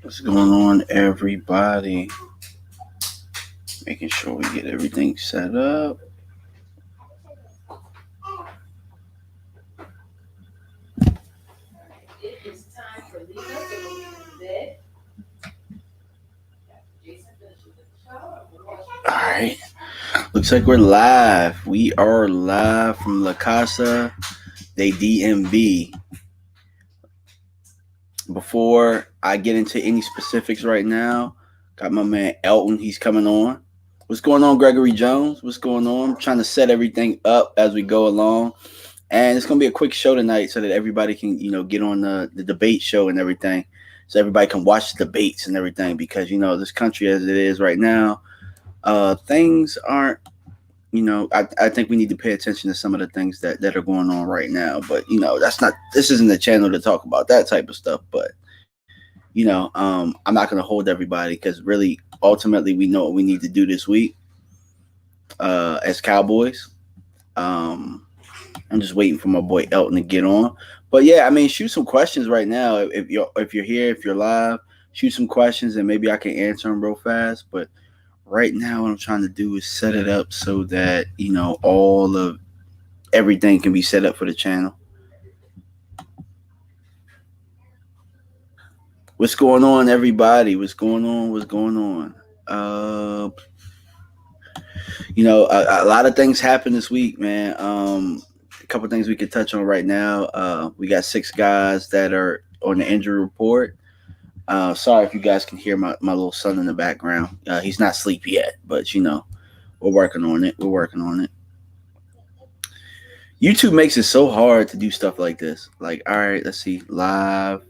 What's going on, everybody? Making sure we get everything set up. All right. Looks like we're live. We are live from La Casa de DMV. Before I get into any specifics right now, got my man Elton. He's coming on. What's going on, Gregory Jones? What's going on? I'm trying to set everything up as we go along. And it's going to be a quick show tonight so that everybody can, get on the debate show and everything. So everybody can watch the debates and everything because, this country as it is right now, things aren't, I think we need to pay attention to some of the things that are going on right now. But, this isn't the channel to talk about that type of stuff. But, I'm not going to hold everybody because really, ultimately, we know what we need to do this week as Cowboys. I'm just waiting for my boy Elton to get on. But yeah, shoot some questions right now. If you're here, if you're live, shoot some questions and maybe I can answer them real fast. But right now, what I'm trying to do is set it up so that all of everything can be set up for the channel. What's going on, everybody? What's going on? What's going on? A lot of things happened this week, man. A couple things we could touch on right now. We got 6 guys that are on the injury report. Sorry if you guys can hear my little son in the background. He's not asleep yet, but we're working on it. YouTube makes it so hard to do stuff like this. Like, all right, let's see, live.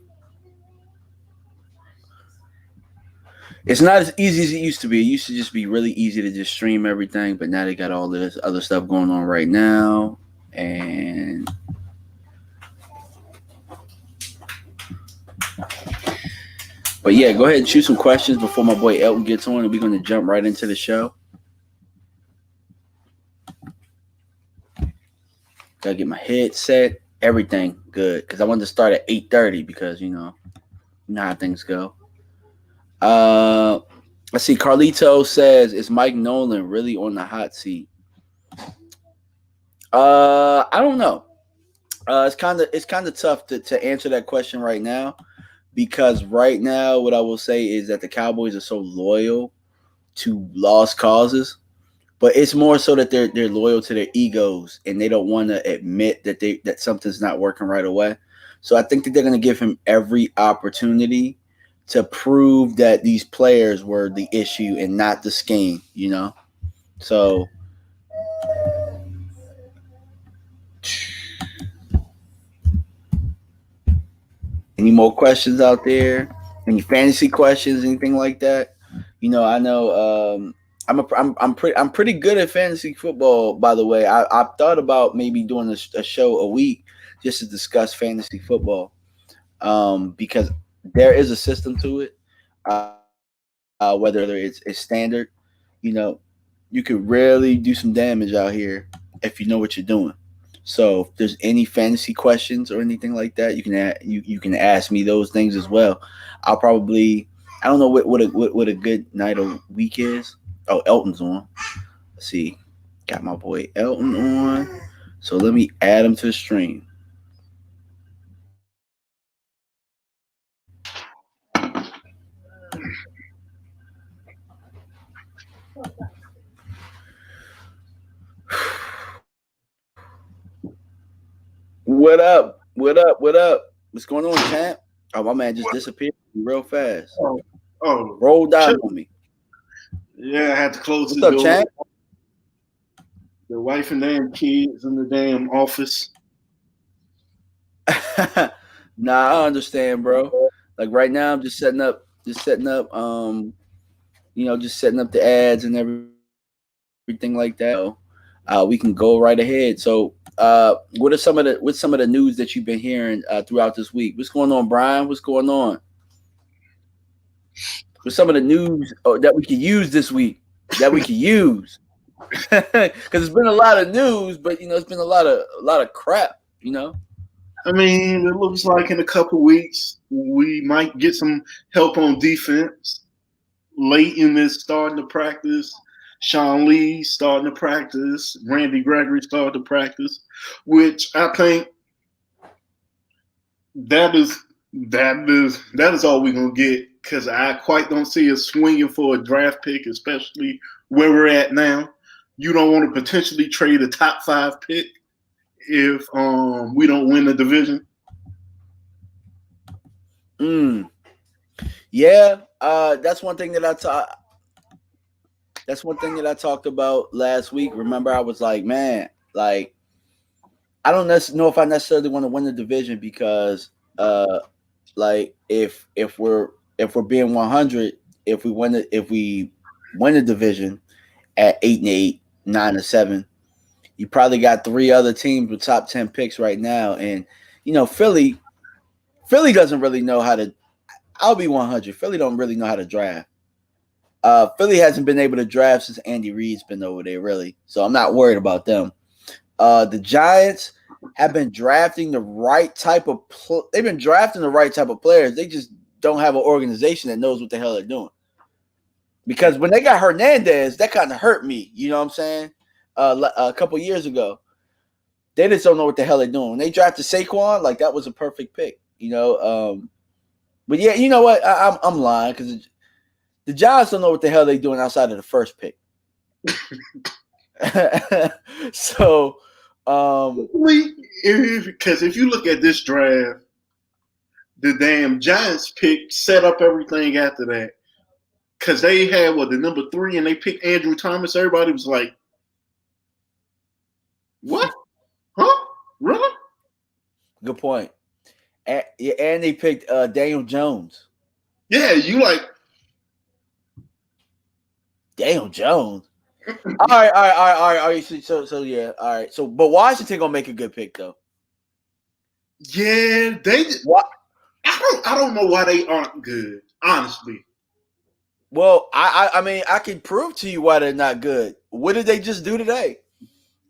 It's not as easy as it used to be. It used to just be really easy to just stream everything, but now they got all this other stuff going on right now. And but yeah, go ahead and shoot some questions before my boy Elton gets on, and we're going to jump right into the show. Gotta get my headset, everything good, because I wanted to start at 8:30 because you know how things go. Let's see. Carlito says, "Is Mike Nolan really on the hot seat?" I don't know. It's kind of tough to answer that question right now, because right now what I will say is that the Cowboys are so loyal to lost causes, but it's more so that they're loyal to their egos and they don't want to admit that something's not working right away. So I think that they're going to give him every opportunity to prove that these players were the issue and not the scheme, So any more questions out there? Any fantasy questions, anything like that? I know I'm pretty good at fantasy football, by the way. I've thought about maybe doing a show a week just to discuss fantasy football, because there is a system to it. Whether it's standard, you could really do some damage out here if you know what you're doing. So if there's any fantasy questions or anything like that, you can ask me those things as well. I don't know what a good night or week is. Oh, Elton's on. Let's see. Got my boy Elton on. So let me add him to the stream. What up? What up? What up? What's going on, champ? Oh, my man just disappeared real fast. Roll down on me. Yeah, I had to close What's the up, door. champ? The wife and damn kids in the damn office. Nah, I understand, bro. Like right now, I'm just setting up, just setting up the ads and everything like that. We can go right ahead. So, what's some of the news that you've been hearing throughout this week? What's going on, Brian? What's going on? What's some of the news that we could use this week? That we could use? Because it's been a lot of news, but it's been a lot of crap. I mean, it looks like in a couple weeks we might get some help on defense. Leighton is starting to practice. Sean Lee starting to practice. Randy Gregory starting to practice, which I think that is all we're gonna get, because I quite don't see us swinging for a draft pick, especially where we're at now. You don't want to potentially trade a top 5 pick if we don't win the division. Yeah, that's one thing that I talked about last week. Remember, I was like, man, like I don't know if I necessarily want to win the division because, like if we're being 100, if we win the division at 8-8, 9-7, you probably got 3 other teams with top 10 picks right now, and Philly doesn't really know how to. I'll be 100. Philly don't really know how to draft. Philly hasn't been able to draft since Andy Reid's been over there, really. So I'm not worried about them. The Giants have been drafting the right type of they've been drafting the right type of players. They just don't have an organization that knows what the hell they're doing. Because when they got Hernandez, that kind of hurt me. You know what I'm saying? A couple years ago, they just don't know what the hell they're doing. When they drafted Saquon, like that was a perfect pick. But yeah, you know what? I'm lying because the Giants don't know what the hell they're doing outside of the first pick. So, because if you look at this draft, the damn Giants pick set up everything after that. Because they had the number 3, and they picked Andrew Thomas. Everybody was like, "What? Huh? Really?" Good point. And they picked Daniel Jones. Yeah, you like Daniel Jones. All right. So yeah, all right. So, but Washington gonna make a good pick though. Yeah, they. What? I don't know why they aren't good, honestly. Well, I mean, I can prove to you why they're not good. What did they just do today?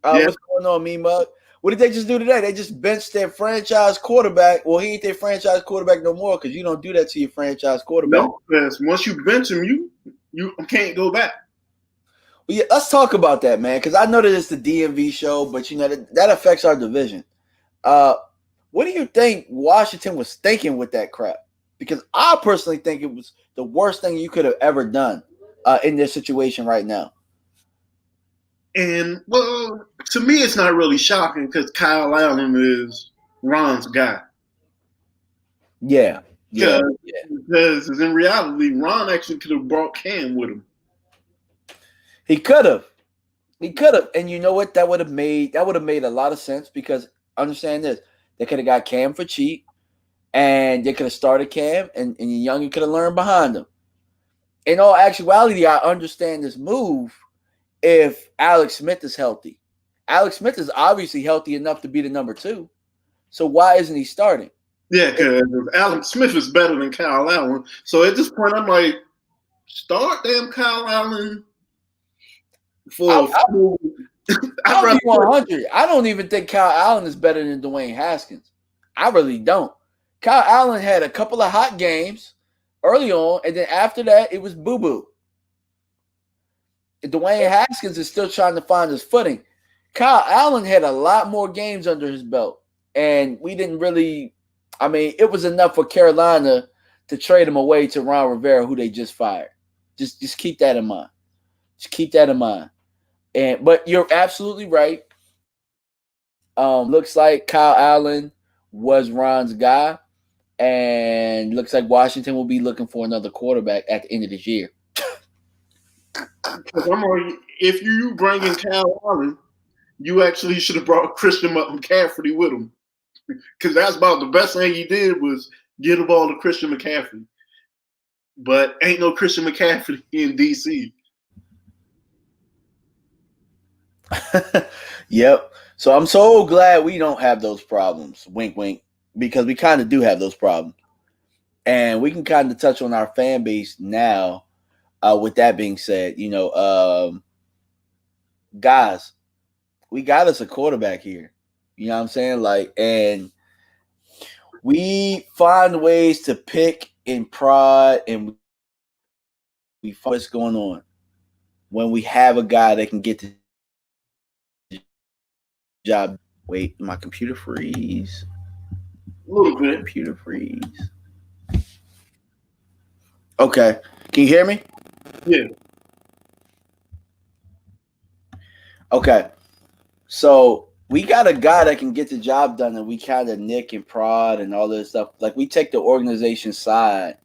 What's going on, Me-Mug? What did they just do today? They just benched their franchise quarterback. Well, he ain't their franchise quarterback no more because you don't do that to your franchise quarterback. No, because once you bench him, you can't go back. Well, yeah, let's talk about that, man, because I know that it's the DMV show, but that affects our division. What do you think Washington was thinking with that crap? Because I personally think it was the worst thing you could have ever done in this situation right now. And, well, to me, it's not really shocking because Kyle Allen is Ron's guy. Yeah. Because in reality, Ron actually could have brought Cam with him. He could have. And you know what? That would have made a lot of sense because understand this. They could have got Cam for cheap, and they could have started Cam, and Young could have learned behind him. In all actuality, I understand this move if Alex Smith is healthy. Alex Smith is obviously healthy enough to be the number 2. So why isn't he starting? Yeah, because Alex Smith is better than Kyle Allen. So at this point, I'm like, start damn Kyle Allen for. I'll be 100. I don't even think Kyle Allen is better than Dwayne Haskins. I really don't. Kyle Allen had a couple of hot games early on, and then after that, it was boo-boo. Dwayne Haskins is still trying to find his footing. Kyle Allen had a lot more games under his belt, and we didn't really – I mean, it was enough for Carolina to trade him away to Ron Rivera, who they just fired. Just keep that in mind. Just keep that in mind. But you're absolutely right. Looks like Kyle Allen was Ron's guy, and looks like Washington will be looking for another quarterback at the end of this year. I'm like, if you bring in Kyle Allen, you actually should have brought Christian McCaffrey with him, because that's about the best thing he did was get the ball to Christian McCaffrey. But ain't no Christian McCaffrey in DC. Yep. So I'm so glad we don't have those problems. Wink, wink. Because we kind of do have those problems. And we can kind of touch on our fan base now. With that being said, guys, we got us a quarterback here. You know what I'm saying? Like, and we find ways to pick and prod, and we find what's going on when we have a guy that can get the job done. Wait, my computer freeze. A little bit. Computer freeze. Okay, can you hear me? Yeah. Okay, so we got a guy that can get the job done, and we kind of nick and prod and all this stuff. Like we take the organization side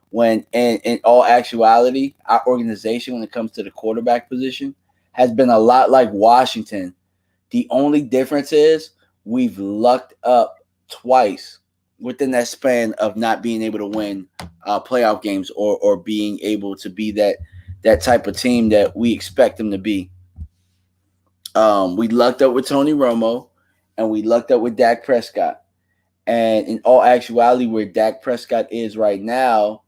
when, in all actuality, our organization when it comes to the quarterback position has been a lot like Washington. The only difference is we've lucked up twice within that span of not being able to win playoff games or being able to be that type of team that we expect them to be. We lucked up with Tony Romo, and we lucked up with Dak Prescott. And in all actuality, where Dak Prescott is right now,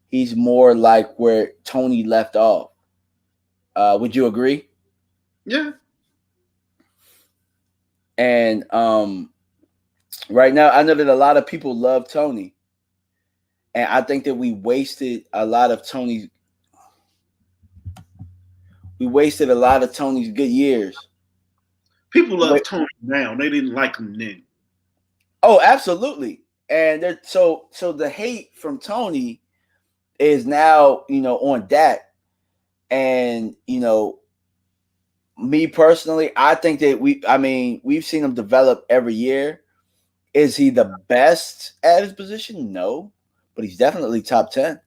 he's more like where Tony left off. Would you agree? Yeah. And right now, I know that a lot of people love Tony, and I think that we wasted a lot of Tony's good years. People love Tony now. They didn't like him then. Oh, absolutely. And so the hate from Tony is now, on Dak. And, me personally, I think that we've seen him develop every year. Is he the best at his position? No, but he's definitely top 10.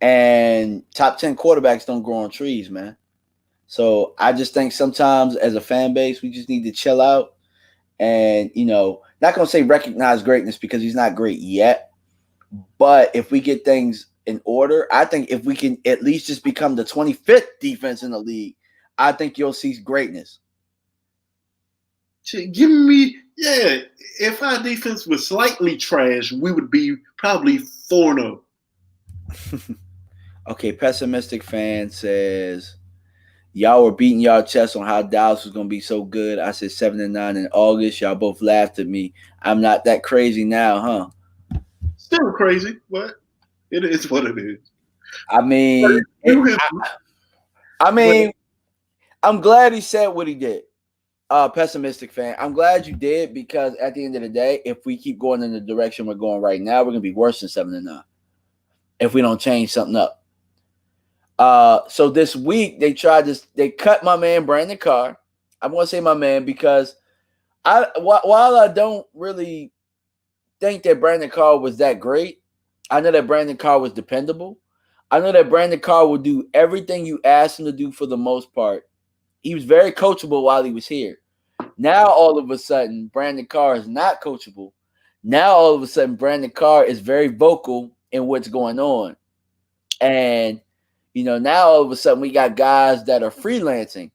And top 10 quarterbacks don't grow on trees, man. So I just think sometimes as a fan base, we just need to chill out and, not going to say recognize greatness because he's not great yet. But if we get things in order, I think if we can at least just become the 25th defense in the league, I think you'll see greatness. Give me, yeah. If our defense was slightly trash, we would be probably 4-0. Okay, pessimistic fan says, y'all were beating y'all chest on how Dallas was going to be so good. I said 7-9 in August. Y'all both laughed at me. I'm not that crazy now, huh? Still crazy, but it is what it is. I mean, I'm glad he said what he did. Pessimistic fan. I'm glad you did because at the end of the day, if we keep going in the direction we're going right now, we're going to be worse than 7-9 if we don't change something up. So this week they cut my man Brandon Carr. I'm going to say my man because while I don't really think that Brandon Carr was that great, I know that Brandon Carr was dependable. I know that Brandon Carr will do everything you ask him to do for the most part. He was very coachable while he was here. Now, all of a sudden, Brandon Carr is not coachable. Now, all of a sudden, Brandon Carr is very vocal in what's going on. And, now all of a sudden, we got guys that are freelancing.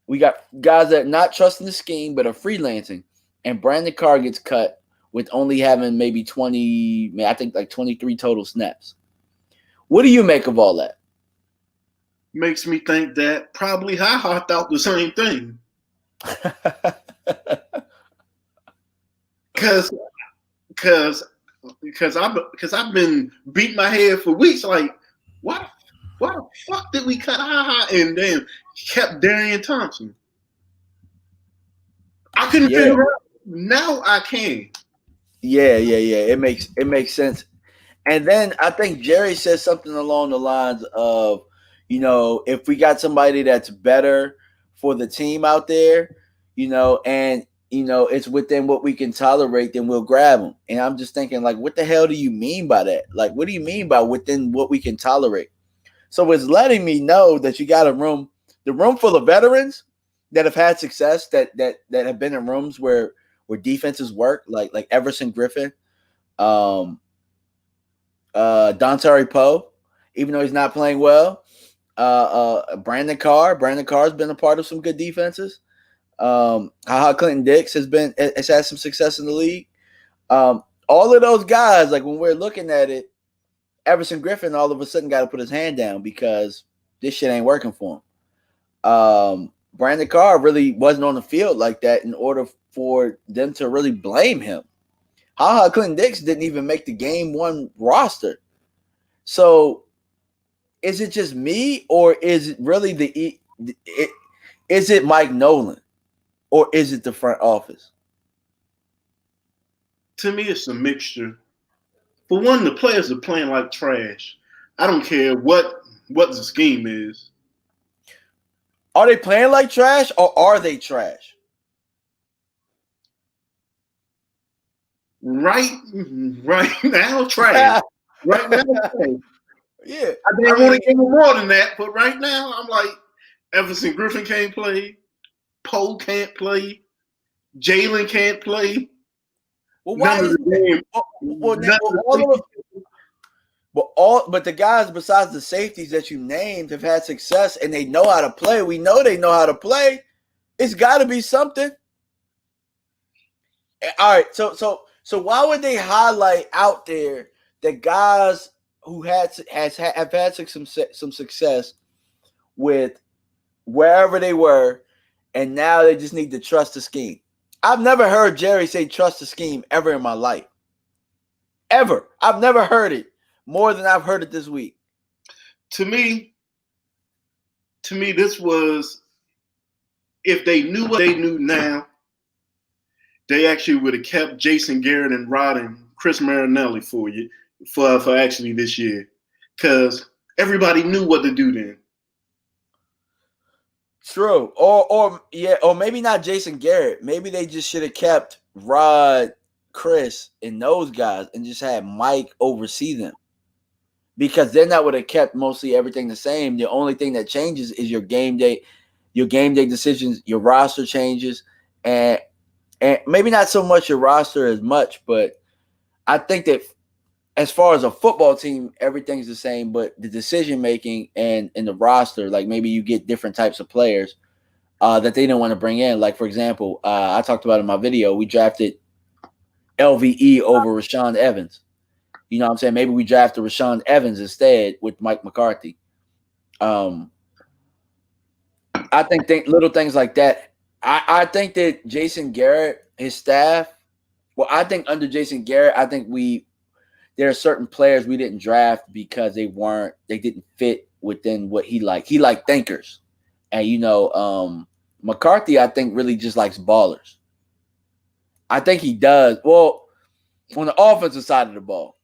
We got guys that are not trusting the scheme, but are freelancing. And Brandon Carr gets cut with only having maybe 23 total snaps. What do you make of all that? Makes me think that probably Ha thought the same thing. Because I've been beating my head for weeks. Like, why the fuck did we cut Ha and then kept Darian Thompson? I couldn't figure it out. Now I can. Yeah. It makes sense. And then I think Jerry says something along the lines of, if we got somebody that's better for the team out there, and it's within what we can tolerate, then we'll grab them. And I'm just thinking, like, what the hell do you mean by that? Like, what do you mean by within what we can tolerate? So it's letting me know that you got the room full of veterans that have had success, that have been in rooms where defenses work, like Everson Griffin, Dontari Poe, even though he's not playing well. Brandon Carr. Brandon Carr's been a part of some good defenses. Clinton Dix has had some success in the league. All of those guys, like when we're looking at it, Everson Griffin all of a sudden got to put his hand down because this shit ain't working for him. Brandon Carr really wasn't on the field like that in order for them to really blame him. Ha Clinton Dix didn't even make the game one roster. So is it just me, or is it really is it Mike Nolan, or is it the front office? To me, it's a mixture. For one, the players are playing like trash. I don't care what the scheme is. Are they playing like trash, or are they trash? Right now, trash. Right now, trash. Yeah. I didn't want to give him more than that, but right now, I'm like, Everson Griffin can't play. Poe can't play. Jalen can't play. Well, why is that? But the guys besides the safeties that you named have had success and they know how to play. We know they know how to play. It's got to be something. All right, so why would they highlight out there the guys who have had some success with wherever they were, and now they just need to trust the scheme? I've never heard Jerry say trust the scheme ever in my life. Ever. I've never heard it more than I've heard it this week. To me, this was, if they knew what they knew now, they actually would have kept Jason Garrett and Rod and Chris Marinelli for actually this year, because everybody knew what to do then. True. Or maybe not Jason Garrett. Maybe they just should have kept Rod, Chris, and those guys and just had Mike oversee them. Because then that would have kept mostly everything the same. The only thing that changes is your game day decisions, your roster changes, and maybe not so much your roster as much, but I think that as far as a football team, everything's the same, but the decision making and the roster, like maybe you get different types of players that they didn't want to bring in. Like, for example, I talked about in my video, we drafted LVE over Rashaan Evans. You know what I'm saying? Maybe we drafted Rashaan Evans instead with Mike McCarthy. I think little things like that. I think that Jason Garrett, his staff, I think under Jason Garrett, I think there are certain players we didn't draft because they didn't fit within what he liked. He liked thinkers. And, McCarthy, I think, really just likes ballers. I think he does. Well, on the offensive side of the ball.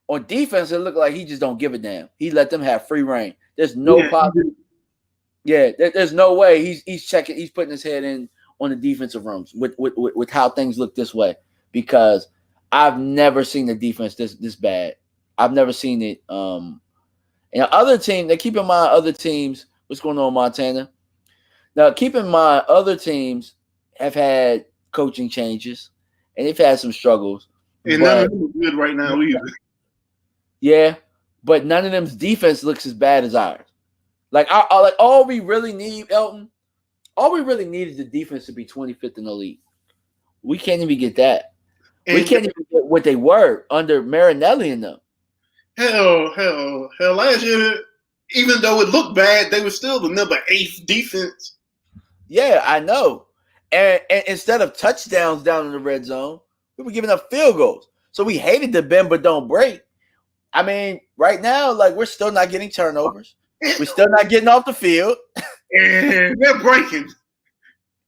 On defense, it looked like he just don't give a damn. He let them have free reign. There's no positive. Yeah, there's no way he's checking. He's putting his head in on the defensive rooms with how things look this way, because I've never seen the defense this bad. I've never seen it. And other team, they keep in mind other teams. What's going on, Montana? Now, keep in mind other teams have had coaching changes and they've had some struggles. And none of them are good right now either. Yeah, but none of them's defense looks as bad as ours. Like all we really need, Elton, all we really need is the defense to be 25th in the league. We can't even get that. We can't even get what they were under Marinelli and them. Hell! Last year, even though it looked bad, they were still the number 8 defense. Yeah, I know. And instead of touchdowns down in the red zone, we were giving up field goals. So we hated to bend but don't break. I mean, right now, like, we're still not getting turnovers. We're still not getting off the field. And they're breaking.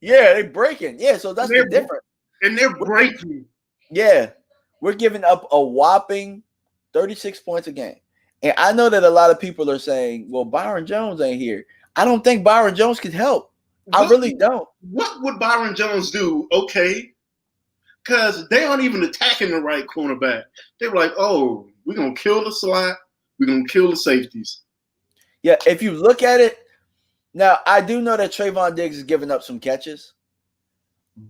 Yeah, they're breaking. Yeah, so that's the difference. And they're breaking. Yeah, we're giving up a whopping 36 points a game. And I know that a lot of people are saying, well, Byron Jones ain't here. I don't think Byron Jones could help. I really don't. What would Byron Jones do? Okay. Because they aren't even attacking the right cornerback. They were like, oh, we're going to kill the slot. We're going to kill the safeties. Yeah, if you look at it, now I do know that Trayvon Diggs is giving up some catches,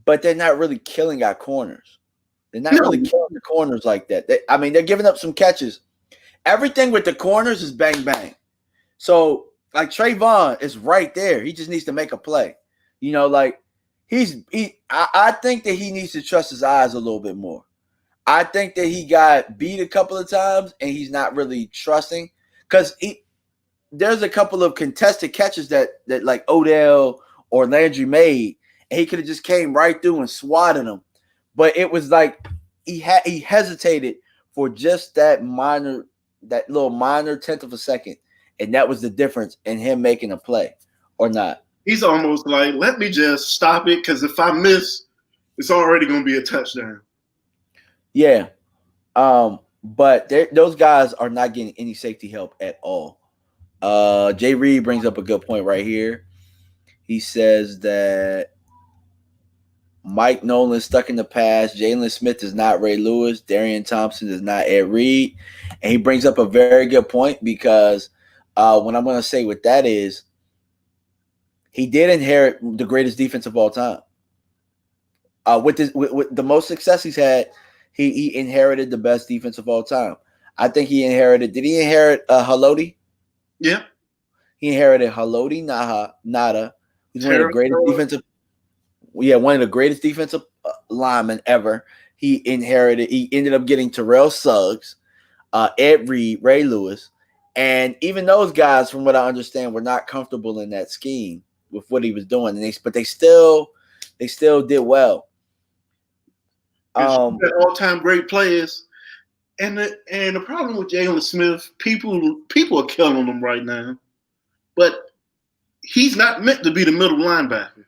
but they're not really killing our corners. They're not really killing the corners like that. They're giving up some catches. Everything with the corners is bang, bang. So, like, Trayvon is right there. He just needs to make a play. I think that he needs to trust his eyes a little bit more. I think that he got beat a couple of times and he's not really trusting, because there's a couple of contested catches that like Odell or Landry made, and he could have just came right through and swatted them. But it was like he hesitated for just that little minor tenth of a second, and that was the difference in him making a play or not. He's almost like, let me just stop it, because if I miss, it's already going to be a touchdown. Yeah. But those guys are not getting any safety help at all. Jay Reed brings up a good point right here. He says that Mike Nolan stuck in the past. Jalen Smith is not Ray Lewis. Darian Thompson is not Ed Reed. And he brings up a very good point because what I'm going to say with that is he did inherit the greatest defense of all time. With the most success he's had, he inherited the best defense of all time. I think he inherited. Did he inherit Haloti? Yeah. He inherited Haloti Nada. He's one of the greatest defensive. Yeah, one of the greatest defensive linemen ever. He ended up getting Terrell Suggs, Ed Reed, Ray Lewis, and even those guys, from what I understand, were not comfortable in that scheme with what he was doing. But they still did well. All-time great players, and the problem with Jalen Smith, people are killing him right now, but he's not meant to be the middle linebacker.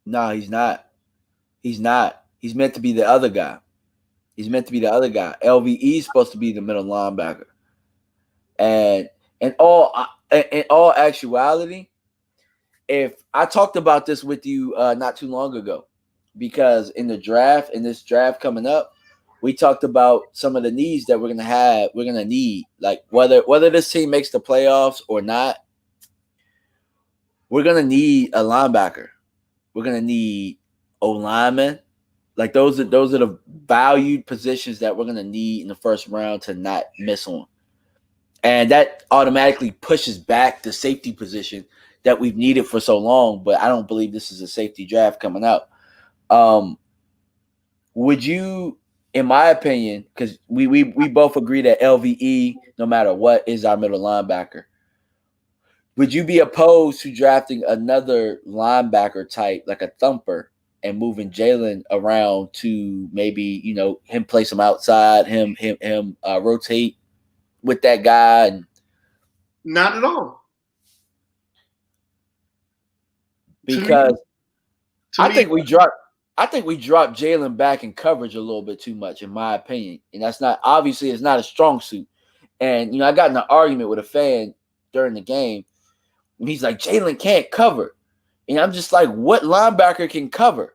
No, he's not. He's not. He's meant to be the other guy. LVE is supposed to be the middle linebacker. And in all actuality, if I talked about this with you not too long ago, because in this draft coming up, we talked about some of the needs that we're gonna need, like whether this team makes the playoffs or not, we're gonna need a linebacker. We're gonna need O-linemen. Like those are the valued positions that we're gonna need in the first round to not miss on. And that automatically pushes back the safety position that we've needed for so long. But I don't believe this is a safety draft coming out. Would you, in my opinion, because we both agree that LVE, no matter what, is our middle linebacker. Would you be opposed to drafting another linebacker type, like a thumper, and moving Jalen around to maybe, him play some outside, him rotate with that guy? And not at all. Because I think we dropped Jalen back in coverage a little bit too much, in my opinion. And that's not, obviously it's not a strong suit. And, I got in an argument with a fan during the game. And he's like, Jalen can't cover. And I'm just like, what linebacker can cover?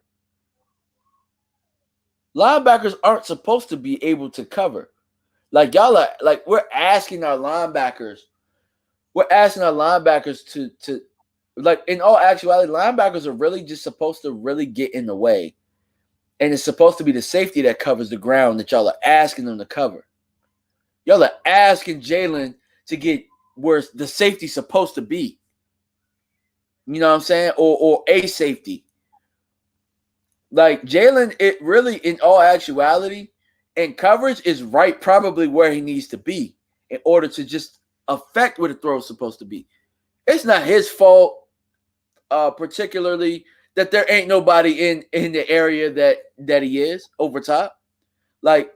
Linebackers aren't supposed to be able to cover. Like, y'all are, like, we're asking our linebackers to like, in all actuality, linebackers are really just supposed to really get in the way. And it's supposed to be the safety that covers the ground that y'all are asking them to cover. Y'all are asking Jalen to get where the safety's supposed to be. You know what I'm saying? Or a safety. Like, Jalen, it really, in all actuality, and coverage is right probably where he needs to be in order to just affect where the throw is supposed to be. It's not his fault, particularly, that there ain't nobody in the area that he is over top. Like,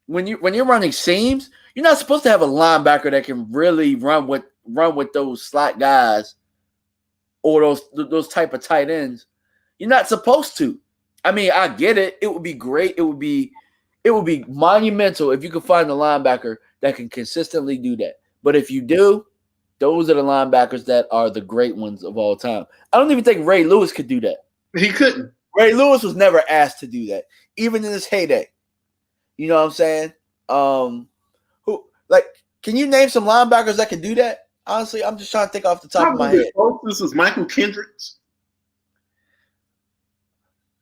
when you're running seams, you're not supposed to have a linebacker that can really run with those slot guys or those type of tight ends. You're not supposed to. I mean, I get it. It would be great. It would be monumental if you could find a linebacker that can consistently do that. But if you do, those are the linebackers that are the great ones of all time. I don't even think Ray Lewis could do that. He couldn't. Ray Lewis was never asked to do that, even in his heyday. You know what I'm saying? Can you name some linebackers that can do that? Honestly, I'm just trying to think off the top of my head. This is Michael Kendricks.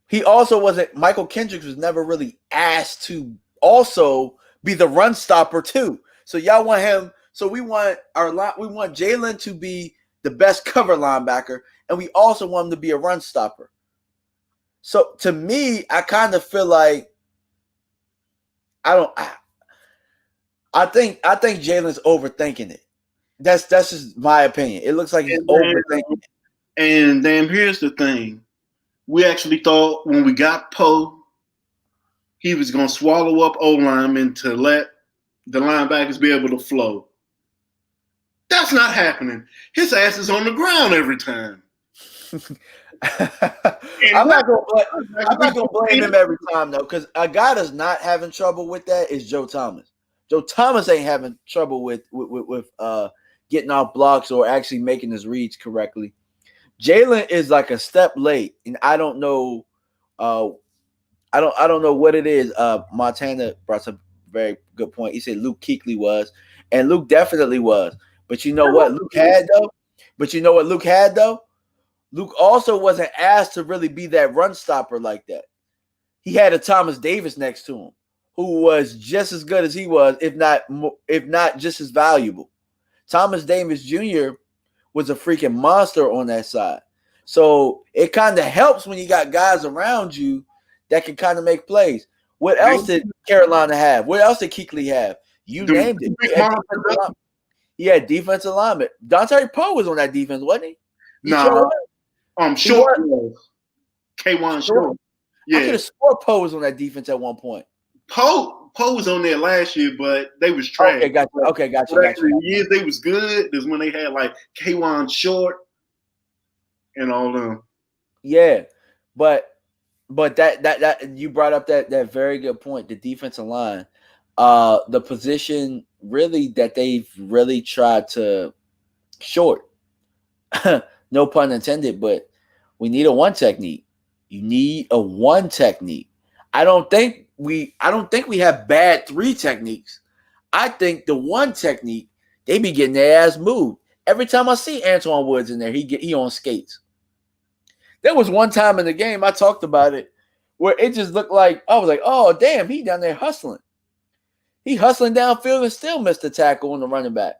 He also wasn't. Michael Kendricks was never really asked to also be the run stopper too. So y'all want him. So we want Jalen to be the best cover linebacker, and we also want him to be a run stopper. So to me, I kind of feel like I think Jalen's overthinking it. That's just my opinion. It looks like he's And overthinking. and damn, here's the thing. We actually thought when we got Poe, he was going to swallow up O linemen to let the linebackers be able to flow. That's not happening. His ass is on the ground every time. I'm not gonna blame him every time though, because a guy that's not having trouble with that is Joe Thomas. Joe Thomas ain't having trouble with getting off blocks or actually making his reads correctly. Jalen is like a step late, and I don't know. I don't know what it is. Montana brought up a very good point. He said Luke Kuechly was, and Luke definitely was. But you know what Luke had though. Luke also wasn't asked to really be that run stopper like that. He had a Thomas Davis next to him, who was just as good as he was, if not just as valuable. Thomas Davis Jr. was a freaking monster on that side. So it kind of helps when you got guys around you that can kind of make plays. What else did Carolina have? What else did Kuechly have? You named it. He had defensive lineman. Dante Poe was on that defense, wasn't he? No, Short. K1 Short. Yeah. I could have swore Poe was on that defense at one point. Poe was on there last year, but they was trash. Okay, gotcha. The years they was good is when they had like K1 Short and all them. Yeah, but that you brought up that very good point. The defensive line, the position really that they've really tried to short. No pun intended, but we need a one technique. You need a one technique. I don't think we have bad three techniques. I think the one technique, they be getting their ass moved. Every time I see Antoine Woods in there, he on skates. There was one time in the game, I talked about it, where it just looked like, I was like, oh, damn, he down there hustling. He hustling downfield and still missed the tackle on the running back.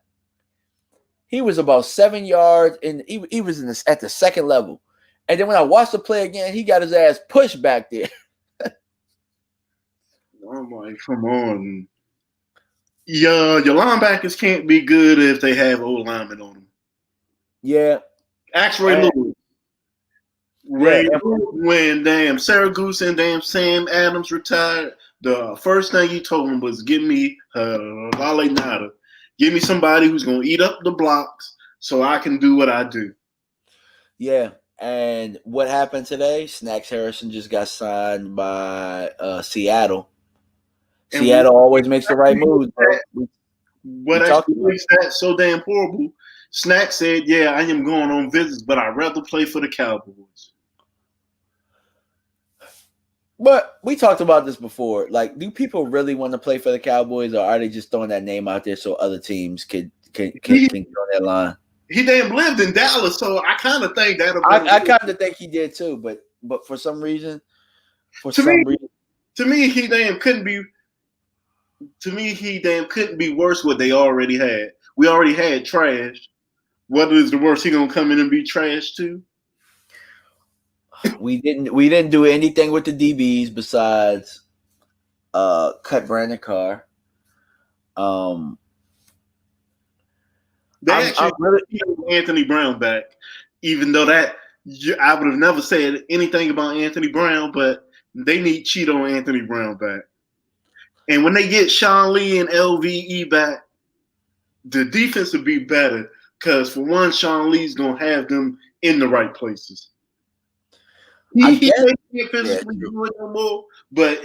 He was about 7 yards, and he was at the second level. And then when I watched the play again, he got his ass pushed back there. I'm like, come on. Your linebackers can't be good if they have old linemen on them. Yeah. Actually, Lewis. When damn Sarah Goose and damn Sam Adams retired, the first thing he told him was, give me Lale Nada. Give me somebody who's going to eat up the blocks so I can do what I do. Yeah. And what happened today? Snacks Harrison just got signed by Seattle. And Seattle always makes the right moves. What actually makes that so damn horrible, Snack said, yeah, I am going on visits, but I'd rather play for the Cowboys. But we talked about this before. Like, do people really want to play for the Cowboys, or are they just throwing that name out there so other teams can get on that line? He damn lived in Dallas, so I kind of think that. I kind of think he did too, but for some reason, to me, he damn couldn't be. To me, he damn couldn't be worse what they already had. We already had trash. What is the worst? He gonna come in and be trash too? We didn't do anything with the DBs besides cut Brandon Carr. They actually really Anthony Brown back, even though that I would have never said anything about Anthony Brown, but they need Cheeto Anthony Brown back. And when they get Sean Lee and LVE back, the defense will be better because, for one, Sean Lee's going to have them in the right places. He can't physically do it no more, but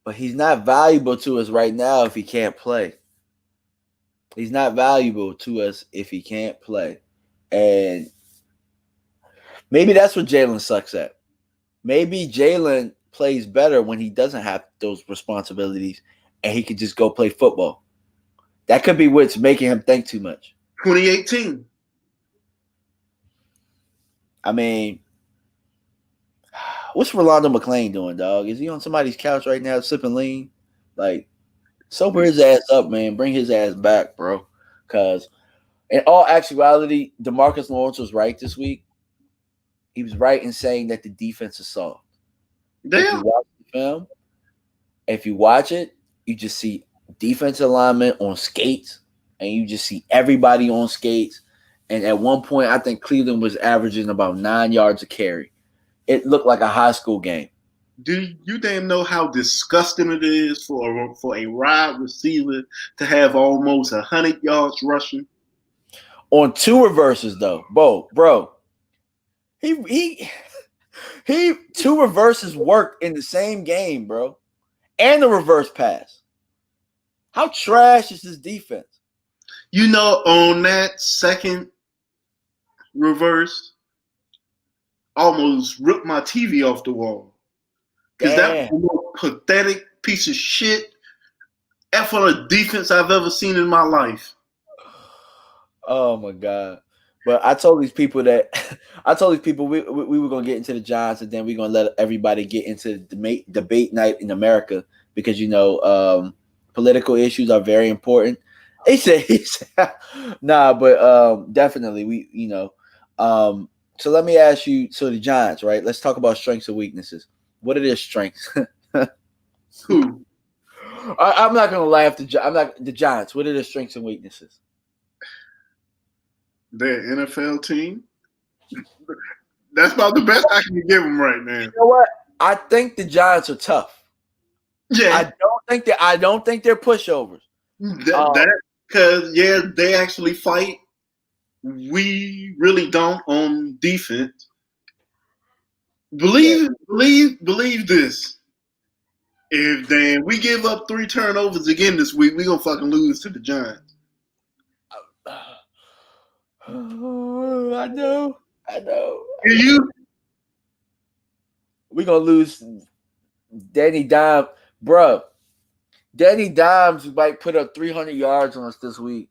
but he's not valuable to us right now if he can't play. He's not valuable to us if he can't play. And maybe that's what Jalen sucks at. Maybe Jalen plays better when he doesn't have those responsibilities and he can just go play football. That could be what's making him think too much. 2018. I mean, what's Rolando McClain doing, dog? Is he on somebody's couch right now sipping lean? Like, sober his ass up, man. Bring his ass back, bro. Because in all actuality, DeMarcus Lawrence was right this week. He was right in saying that the defense is soft. Damn. If you watch the film, if you watch it, you just see defensive linemen on skates, and you just see everybody on skates. And at one point, I think Cleveland was averaging about 9 yards a carry. It looked like a high school game. Do you damn know how disgusting it is for a wide receiver to have almost 100 yards rushing? On 2 reverses, though, bro, he 2 reverses worked in the same game, bro, and the reverse pass. How trash is this defense? You know, on that second reverse, almost ripped my TV off the wall. Because that was the most pathetic piece of shit effort of defense I've ever seen in my life. Oh my god! But I told these people we were gonna get into the Giants, and then we're gonna let everybody get into the debate night in America, because political issues are very important. He said nah, but definitely so let me ask you. So the Giants, right? Let's talk about strengths and weaknesses. What are their strengths? Who? I'm not gonna laugh. The Giants. What are their strengths and weaknesses? Their NFL team. That's about the best I can give them right now. You know what? I think the Giants are tough. Yeah, I don't think they're pushovers. Because they actually fight. We really don't on defense. Believe this. If we give up 3 turnovers again this week, we're gonna fucking lose to the Giants. I know. You? We're gonna lose Danny Dimes, bro. Danny Dimes might put up 300 yards on us this week.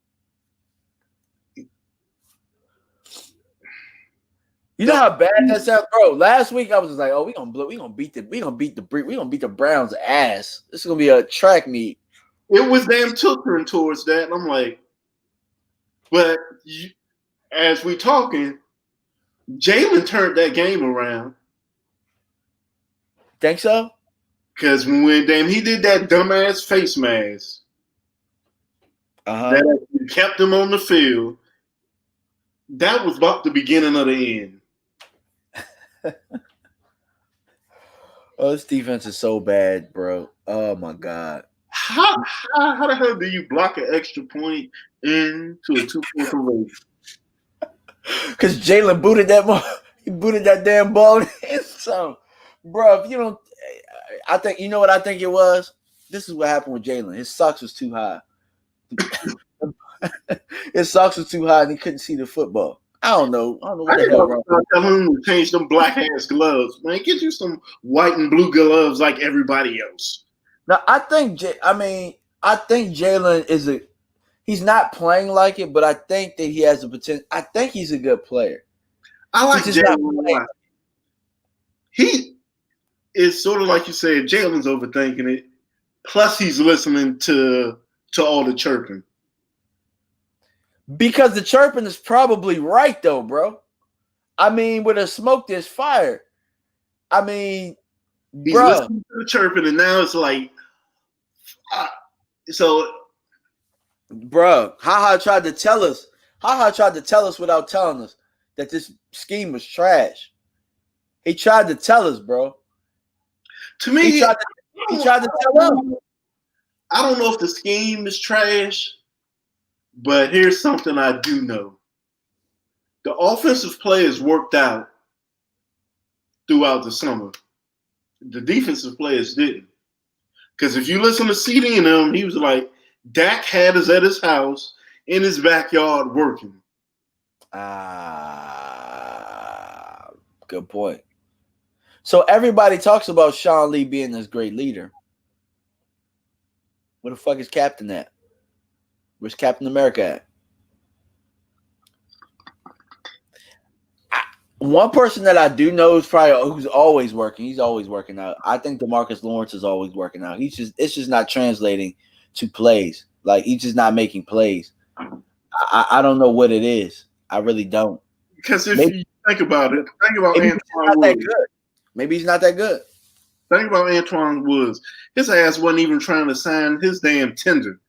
You know how bad that sounds, bro. Last week I was just like, "Oh, we gonna beat the Browns' ass. This is gonna be a track meet." It was damn tilting towards that, and I'm like, but as we talking, Jalen turned that game around. Think so? Because when he did that dumbass face mask, that kept him on the field, that was about the beginning of the end. Oh, this defense is so bad, bro. Oh my god. How the hell do you block an extra point into a 2-point conversion? Because Jalen booted that damn ball in. So, bro, if you don't, I think, you know what I think it was? This is what happened with Jalen. His socks was too high. His socks was too high and he couldn't see the football. I don't know what the hell wrong. Tell him to change them black ass gloves, man. Get you some white and blue gloves like everybody else. Now I think Jalen he's not playing like it, but I think that he has the potential. I think he's a good player. I like Jalen. He is sort of like you said, Jalen's overthinking it. Plus he's listening to all the chirping. Because the chirping is probably right, though, bro. I mean, with a smoke, there's fire. I mean, he's listening to the chirping, and now it's like, bro, Haha tried to tell us. Haha tried to tell us without telling us that this scheme was trash. He tried to tell us, bro. To me, he tried to tell us. I don't know if the scheme is trash. But here's something I do know. The offensive players worked out throughout the summer. The defensive players didn't. Because if you listen to CD and them, he was like, Dak had us at his house in his backyard working. Good point. So everybody talks about Sean Lee being this great leader. Where the fuck is Captain at? Where's Captain America at? One person that I do know is probably who's always working. He's always working out. I think DeMarcus Lawrence is always working out. It's just not translating to plays. Like, he's just not making plays. I don't know what it is. I really don't. Because if you think about it, Antoine Wood. Maybe he's not that good. Think about Antoine Woods. His ass wasn't even trying to sign his damn tender.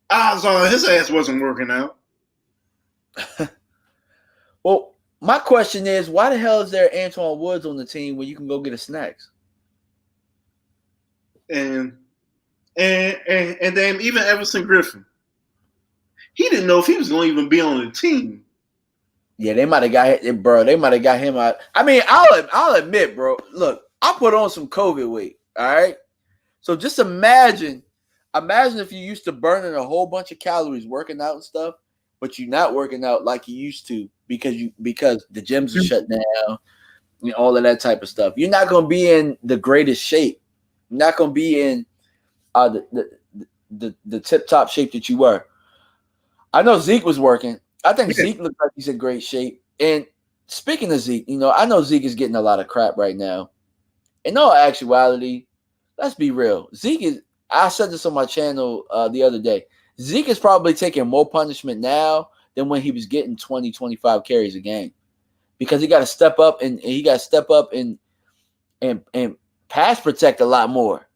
Odds are his ass wasn't working out. Well, my question is, why the hell is there Antoine Woods on the team when you can go get a snacks? And then even Everson Griffin, he didn't know if he was going to even be on the team. Yeah, they might have got him, bro. They might have got him out. I mean, I'll admit, bro. Look, I put on some COVID weight. All right. So just imagine if you used to burning a whole bunch of calories working out and stuff, but you're not working out like you used to because the gyms are shut down, and all of that type of stuff. You're not gonna be in the greatest shape. You're not gonna be in the tip top shape that you were. I know Zeke was working. I think Zeke looks like he's in great shape. And speaking of Zeke, I know Zeke is getting a lot of crap right now. In all actuality, let's be real. Zeke is, I said this on my channel the other day, Zeke is probably taking more punishment now than when he was getting 20, 25 carries a game. Because he got to step up and pass protect a lot more.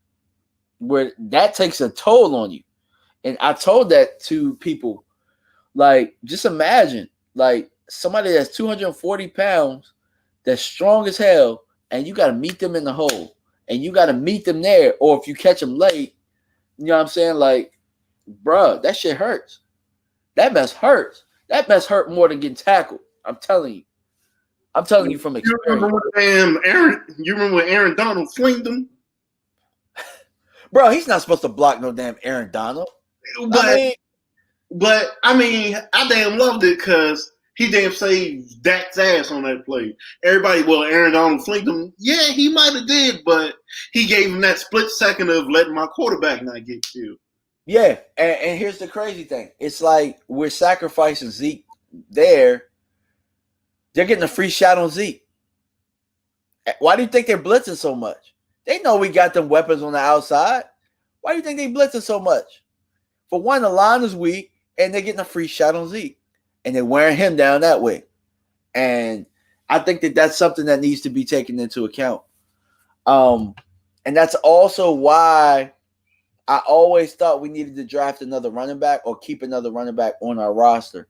Where that takes a toll on you. And I told that to people. Like, just imagine, like, somebody that's 240 pounds, that's strong as hell, and you got to meet them in the hole, and you got to meet them there, or if you catch them late, you know what I'm saying? Like, bruh, that shit hurts. That mess hurts. That mess hurt more than getting tackled. I'm telling you. I'm telling you from experience. You remember when Aaron Donald flinged him? Bro, he's not supposed to block no damn Aaron Donald. But I mean, I damn loved it because he damn saved Dak's ass on that play. Everybody, well, Aaron Donald flinked him. Yeah, he might have did, but he gave him that split second of letting my quarterback not get killed. Yeah, and here's the crazy thing. It's like we're sacrificing Zeke there. They're getting a free shot on Zeke. Why do you think they're blitzing so much? They know we got them weapons on the outside. Why do you think they blitzing so much? For one, the line is weak. And they're getting a free shot on Zeke. And they're wearing him down that way. And I think that that's something that needs to be taken into account. And that's also why I always thought we needed to draft another running back or keep another running back on our roster.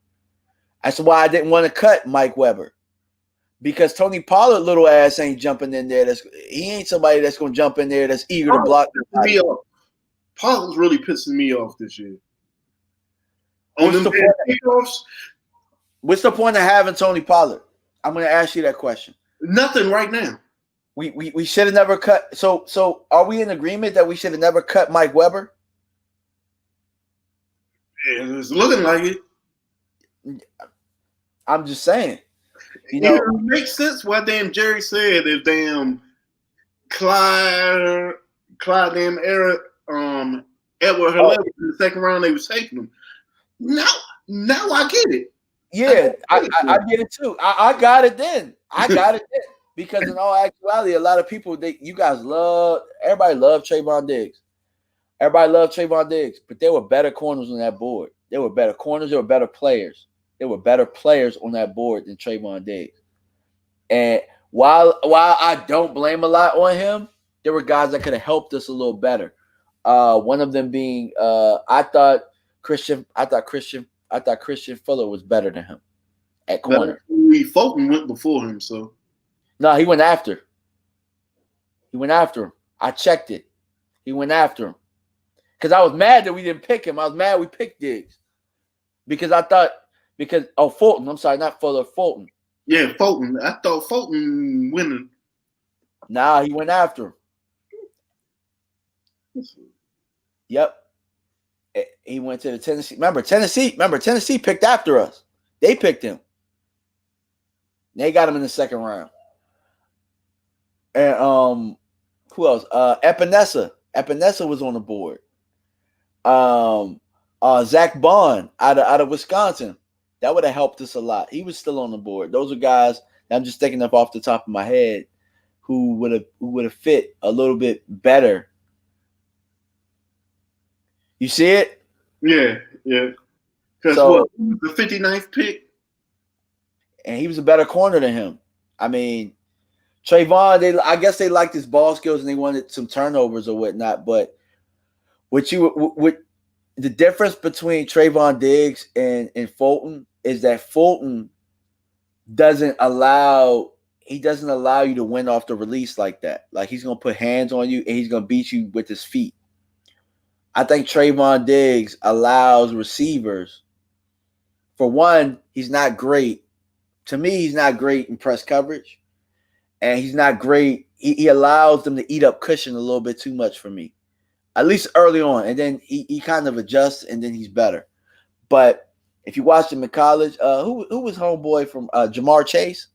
That's why I didn't want to cut Mike Weber. Because Tony Pollard little ass ain't jumping in there. He ain't somebody that's going to jump in there that's eager to block. Pollard's really pissing me off this year. What's the point of having Tony Pollard? I'm going to ask you that question. Nothing right now. We should have never cut. So are we in agreement that we should have never cut Mike Weber? Yeah, it's looking like it. I'm just saying. It makes sense what damn Jerry said if damn Clyde damn Edward Helaire in the second round they was taking him. Now I get it. Yeah, I get it too. I got it then. Because in all actuality, a lot of people, everybody loved Trayvon Diggs. But there were better corners on that board. There were better corners. There were better players. There were better players on that board than Trayvon Diggs. And while I don't blame a lot on him, there were guys that could have helped us a little better. One of them being, I thought Christian Fuller was better than him at corner. Fulton went before him, so. No, he went after him. I checked it. He went after him. Because I was mad that we didn't pick him. I was mad we picked Diggs. Fulton. I'm sorry, not Fuller, Fulton. Yeah, Fulton. I thought Fulton winning. Nah, he went after him. Yep. He went to the Tennessee. Remember, Tennessee picked after us. They picked him. They got him in the second round. And who else? Epinesa. Epinesa was on the board. Zach Bond out of Wisconsin. That would have helped us a lot. He was still on the board. Those are guys that I'm just thinking of off the top of my head who would have fit a little bit better. You see it? Yeah. Because he was the 59th pick? And he was a better corner than him. I mean, Trayvon, I guess they liked his ball skills and they wanted some turnovers or whatnot. But what the difference between Trayvon Diggs and Fulton is that Fulton doesn't allow you to win off the release like that. Like he's gonna put hands on you and he's gonna beat you with his feet. I think Trayvon Diggs allows receivers. For one, he's not great. To me, he's not great in press coverage. And he's not great. He allows them to eat up cushion a little bit too much for me. At least early on. And then he kind of adjusts and then he's better. But if you watched him in college, who was homeboy from Jamar Chase?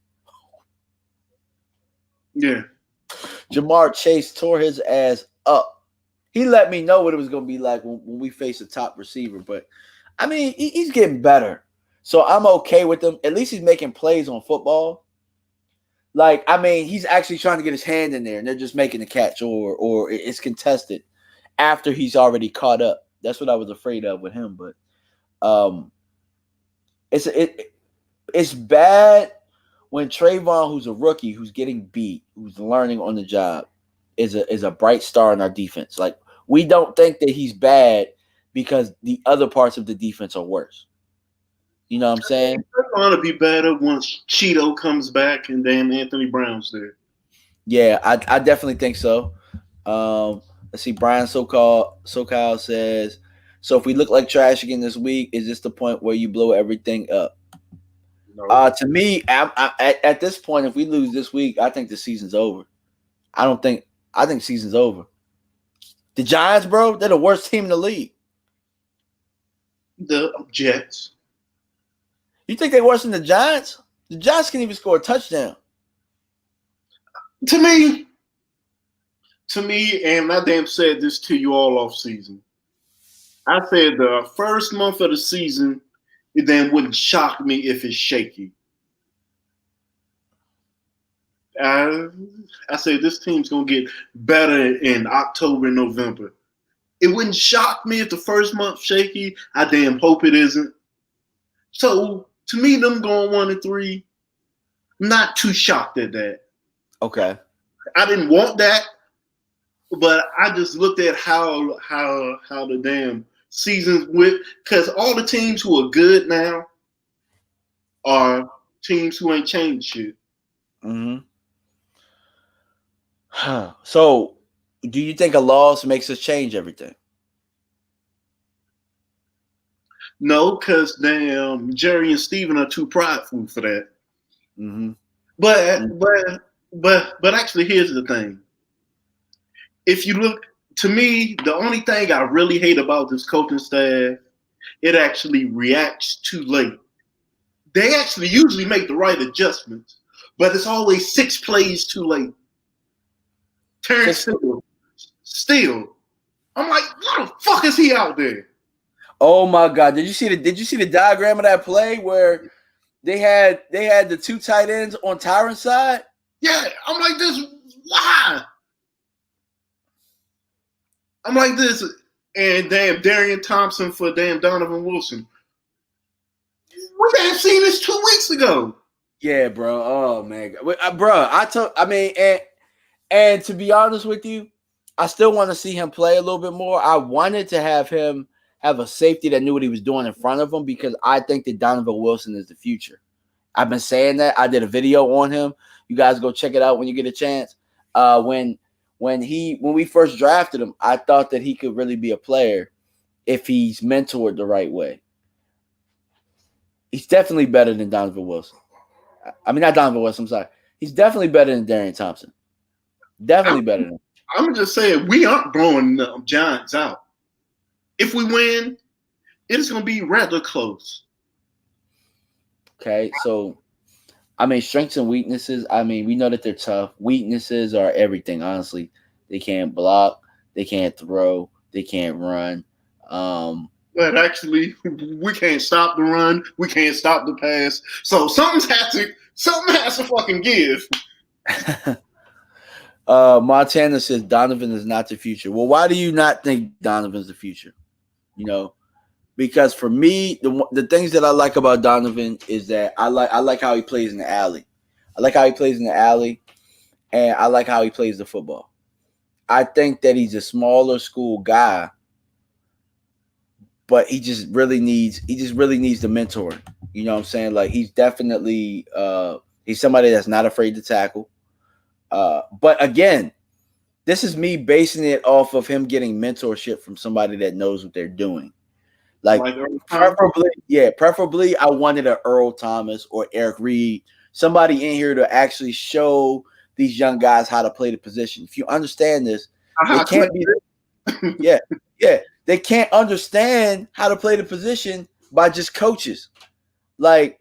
Yeah. Jamar Chase tore his ass up. He let me know what it was going to be like when we face a top receiver. But, I mean, he's getting better. So I'm okay with him. At least he's making plays on football. Like, I mean, he's actually trying to get his hand in there, and they're just making the catch, or it's contested after he's already caught up. That's what I was afraid of with him. But it's bad when Trayvon, who's a rookie, who's getting beat, who's learning on the job, is a bright star in our defense. Like, we don't think that he's bad because the other parts of the defense are worse. You know what I'm saying? It's going to be better once Cheeto comes back and then Anthony Brown's there. Yeah, I definitely think so. Let's see. Brian SoCal says, so if we look like trash again this week, is this the point where you blow everything up? No. To me, at this point, if we lose this week, I think the season's over. I think season's over. The Giants, bro, they're the worst team in the league. The Jets. You think they're worse than the Giants? The Giants can't even score a touchdown. To me, and I damn said this to you all off season. I said the first month of the season, it then wouldn't shock me if it's shaky. I said this team's going to get better in October and November. It wouldn't shock me if the first month shaky. I damn hope it isn't. So, to me, them going 1-3, I'm not too shocked at that. Okay. I didn't want that, but I just looked at how the damn seasons went, because all the teams who are good now are teams who ain't changed shit. Mm-hmm. So, do you think a loss makes us change everything? No, because damn Jerry and Steven are too prideful for that. Mm-hmm. But actually, here's the thing. If you look, to me, the only thing I really hate about this coaching staff, it actually reacts too late. They actually usually make the right adjustments, but it's always 6 plays too late. Terrence Steele. I'm like, what the fuck is he out there? Oh my God! Did you see the diagram of that play where they had the 2 tight ends on Tyron's side? Yeah, I'm like this. Why? I'm like this, and damn Darian Thompson for damn Donovan Wilson. We damn seen this 2 weeks ago. Yeah, bro. Oh man, bro. And to be honest with you, I still want to see him play a little bit more. I wanted to have him have a safety that knew what he was doing in front of him, because I think that Donovan Wilson is the future. I've been saying that. I did a video on him. You guys go check it out when you get a chance. When we first drafted him, I thought that he could really be a player if he's mentored the right way. He's definitely better than Donovan Wilson. I mean, not Donovan Wilson, I'm sorry. He's definitely better than Darian Thompson. Definitely better than him. I'm just saying, we aren't blowing the Giants out. If we win, it's going to be rather close. Okay, so, I mean, strengths and weaknesses, I mean, we know that they're tough. Weaknesses are everything, honestly. They can't block. They can't throw. They can't run. But actually, we can't stop the run. We can't stop the pass. So something has to fucking give. Montana says Donovan is not the future. Well, why do you not think Donovan's the future? You know, because for me, the things that I like about Donovan is that I like how he plays in the alley. I like how he plays in the alley, and I like how he plays the football. I think that he's a smaller school guy, but he just really needs the mentoring. You know what I'm saying? Like he's definitely he's somebody that's not afraid to tackle. But again, this is me basing it off of him getting mentorship from somebody that knows what they're doing. Like Like Earl Thomas. preferably I wanted a Earl Thomas or Eric Reed, somebody in here to actually show these young guys how to play the position. If you understand this, they can't be yeah, yeah. They can't understand how to play the position by just coaches. Like,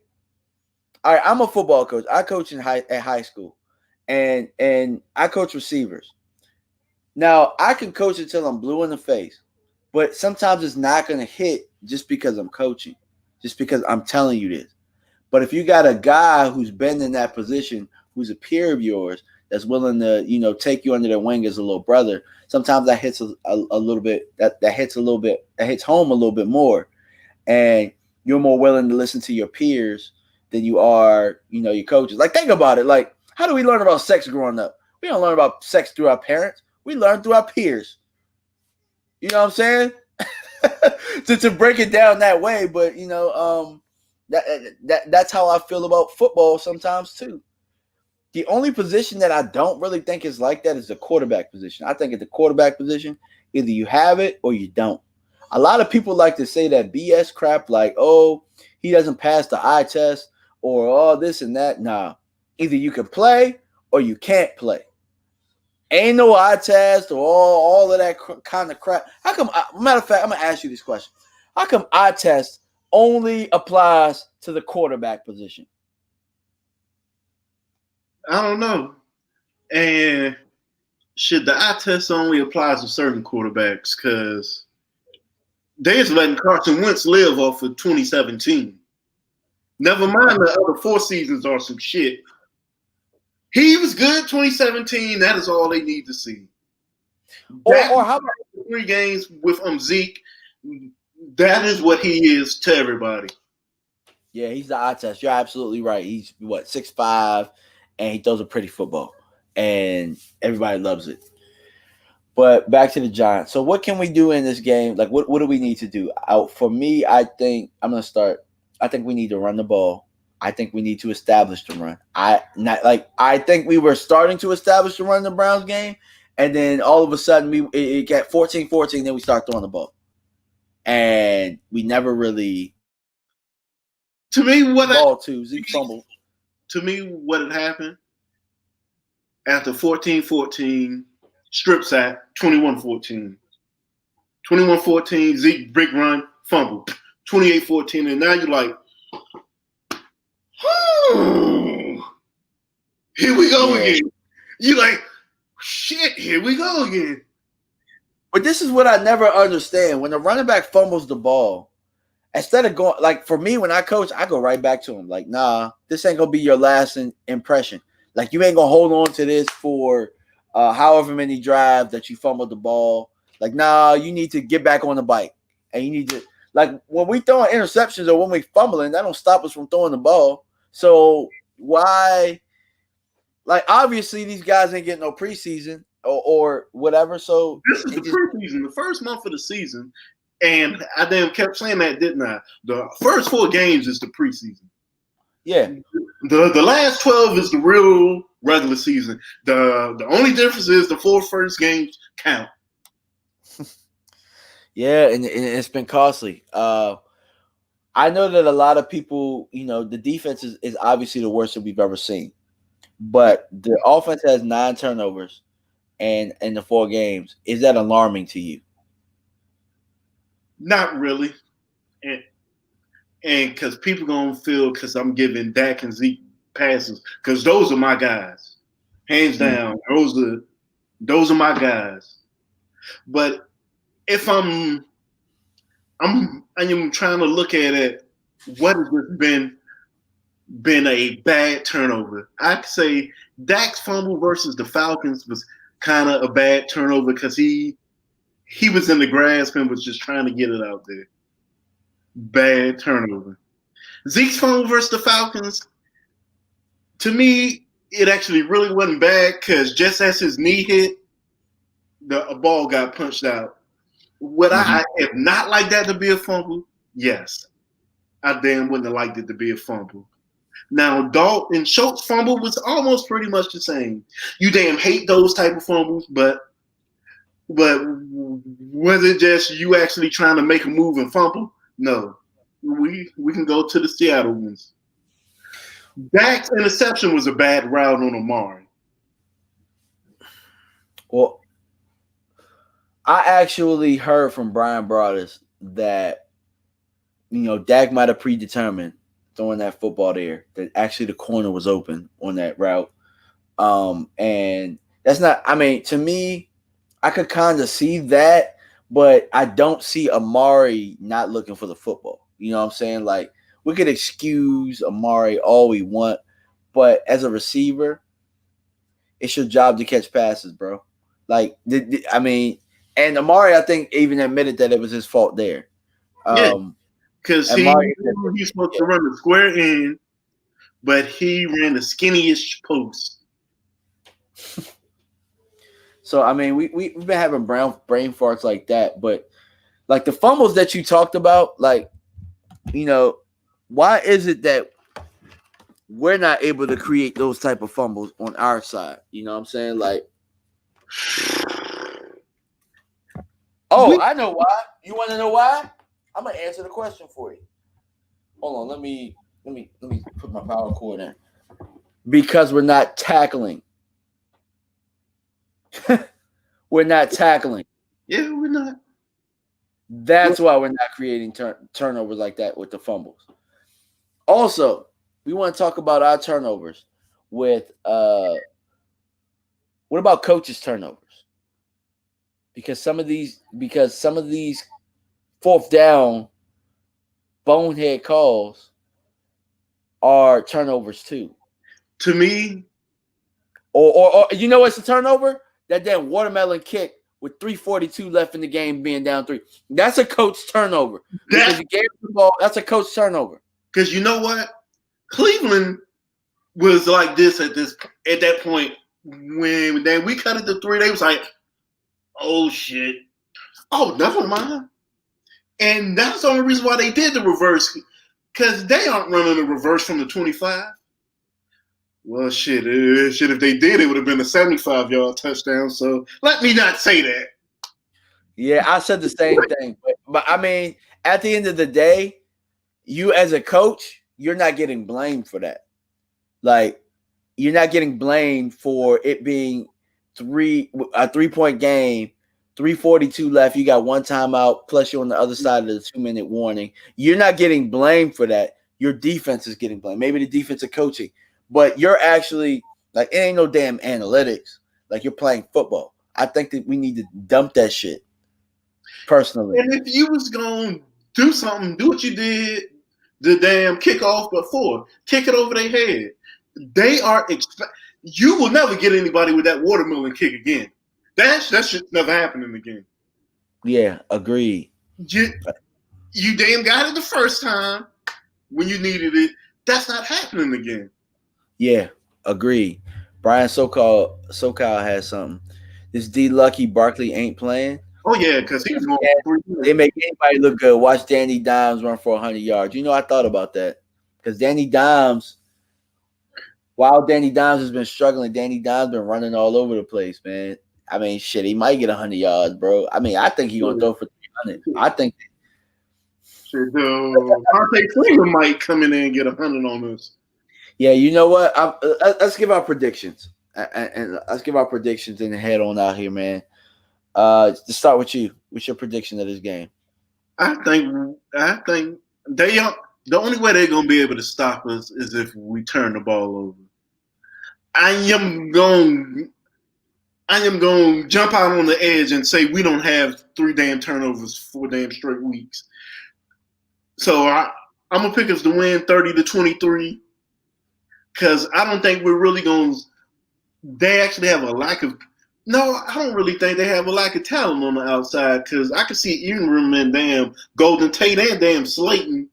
all right, I'm a football coach. I coach at high school, and I coach receivers. Now I can coach until I'm blue in the face, but sometimes it's not going to hit just because I'm coaching, just because I'm telling you this. But if you got a guy who's been in that position, who's a peer of yours, that's willing to, take you under their wing as a little brother, sometimes that hits a little bit, that hits a little bit, that hits home a little bit more. And you're more willing to listen to your peers than you are, your coaches. Like, think about it. Like, how do we learn about sex growing up? We don't learn about sex through our parents. We learn through our peers. You know what I'm saying? to break it down that way, but that's how I feel about football sometimes too. The only position that I don't really think is like that is the quarterback position. I think at the quarterback position, either you have it or you don't. A lot of people like to say that BS crap, like, oh, he doesn't pass the eye test, or oh, this and that. Nah, either you can play or you can't play. Ain't no eye test or all of that kind of crap. How come? Matter of fact, I'm gonna ask you this question: how come eye test only applies to the quarterback position? I don't know. And should the eye test only applies to certain quarterbacks? Because they just letting Carson Wentz live off of 2017. Never mind the other 4 seasons are some shit. He was good 2017. That is all they need to see. Or how about 3 games with Zeke? That is what he is to everybody. Yeah, he's the eye test. You're absolutely right. He's 6'5", and he throws a pretty football, and everybody loves it. But back to the Giants. So what can we do in this game? Like, what do we need to do? For me, I think I'm gonna start. I think we need to run the ball. I think we need to establish the run. I think we were starting to establish the run in the Browns game, and then all of a sudden it got 14-14, then we start throwing the ball. And we never really to me what Zeke fumbled. To me, what had happened after 14-14, strip sack, 21-14. 21-14, Zeke brick run, fumble. 28-14, and now you're like, here we go again. You're like, shit, here we go again. But this is what I never understand. When the running back fumbles the ball, instead of going, like, for me, when I coach, I go right back to him. Like, nah, this ain't going to be your last impression. Like, you ain't going to hold on to this for however many drives that you fumbled the ball. Like, nah, you need to get back on the bike. And you need to, like, when we throwing interceptions or when we fumbling, that don't stop us from throwing the ball. So why, like, obviously these guys ain't getting no preseason or whatever. So this is the preseason, the first month of the season. And I damn kept saying that, didn't I? The first 4 games is the preseason. Yeah. The last 12 is the real regular season. The only difference is the 4 first games count. Yeah, and it's been costly. I know that a lot of people, the defense is obviously the worst that we've ever seen. But the offense has 9 turnovers and in the 4 games. Is that alarming to you? Not really. And because people going to feel because I'm giving Dak and Zeke passes, because those are my guys. Hands down, those are my guys. But if I am trying to look at it, what has been a bad turnover? I'd say Dak's fumble versus the Falcons was kind of a bad turnover because he was in the grasp and was just trying to get it out there. Bad turnover. Zeke's fumble versus the Falcons, to me, it actually really wasn't bad because just as his knee hit, a ball got punched out. Would I have not liked that to be a fumble? Yes. I damn wouldn't have liked it to be a fumble. Now, Dalton Schultz fumble was almost pretty much the same. You damn hate those type of fumbles, but was it just you actually trying to make a move and fumble? No. We can go to the Seattle ones. Dak's interception was a bad route on Amari. Well, I actually heard from Brian Broaddus that, Dak might have predetermined throwing that football there, that actually the corner was open on that route. And that's not, to me, I could kind of see that, but I don't see Amari not looking for the football. You know what I'm saying? Like, we could excuse Amari all we want, but as a receiver, it's your job to catch passes, bro. Like, and Amari, I think, even admitted that it was his fault there. Because he's supposed to run the square in, but he ran the skinniest post. So, we've been having brain farts like that, but like the fumbles that you talked about, like, why is it that we're not able to create those type of fumbles on our side? You know what I'm saying? Like, I know why. You want to know why? I'm gonna answer the question for you. Hold on, let me put my power cord in. Because we're not tackling. We're not tackling. Yeah, we're not. That's why we're not creating turnovers like that with the fumbles. Also, we want to talk about our turnovers with what about coaches' turnovers? Because some of these fourth down bonehead calls are turnovers too. To me, or you know what's a turnover? That damn watermelon kick with 3:42 left in the game, being down 3. That's a coach turnover. Because you gave the ball. That's a coach turnover. Because you know what? Cleveland was like this at that point when we cut it to 3. They was like, "Oh shit! Oh, never mind." And that's the only reason why they did the reverse, because they aren't running the reverse from the 25. Well, shit, if they did, it would have been a 75-yard touchdown. So let me not say that. Yeah, I said the same thing. But at the end of the day, you as a coach, you're not getting blamed for that. Like, you're not getting blamed for it being a 3-point game, 3:42 left. You got one timeout, plus you're on the other side of the 2-minute warning. You're not getting blamed for that. Your defense is getting blamed. Maybe the defensive coaching. But you're actually, like, it ain't no damn analytics. Like, you're playing football. I think that we need to dump that shit, personally. And if you was going to do something, do what you did the damn kickoff before. Kick it over their head. They are you will never get anybody with that watermelon kick again. That shit's never happening again. Yeah, agreed. You damn got it the first time when you needed it. That's not happening again. Yeah, agreed. Brian SoCal has something. This D Lucky Barkley ain't playing. Oh yeah, because he's going. They make anybody look good. Watch Danny Dimes run for 100 yards. I thought about that because Danny Dimes. While Danny Dimes has been struggling, Danny Dimes been running all over the place, man. Shit, he might get 100 yards, bro. I think he's gonna throw for 300. I think. Shit, Dante Klinger might come in there and get 100 on us. Yeah, you know what? Let's give our predictions, and let's give our predictions and head on out here, man. To start with you, what's your prediction of this game? I think they are. The only way they're gonna be able to stop us is if we turn the ball over. I am going to jump out on the edge and say we don't have 3 damn turnovers 4 damn straight weeks. So I'm gonna pick us to win 30-23. Because I don't think we're really going to – they actually have a lack of – no, I don't really think they have a lack of talent on the outside because I can see Ingram and damn Golden Tate and damn Slayton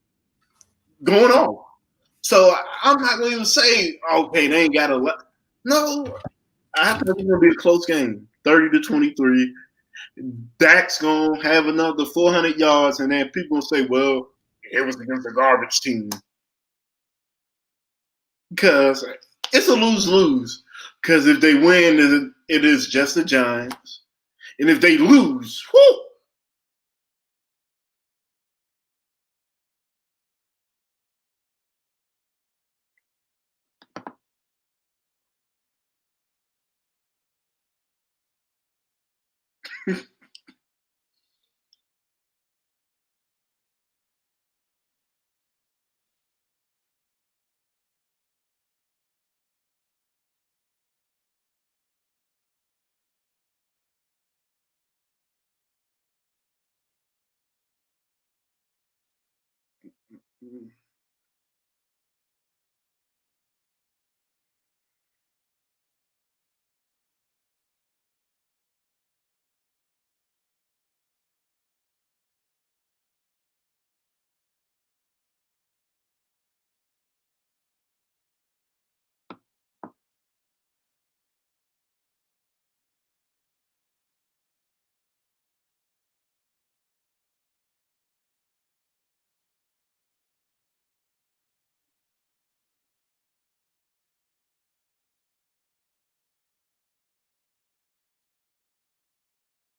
going off. So I'm not going to say, okay, they ain't got a lot. No, I think it's gonna be a close game, 30-23. Dak's gonna have another 400 yards, and then people will say, "Well, it was against a garbage team," because it's a lose-lose. Because if they win, it is just the Giants, and if they lose, whoo!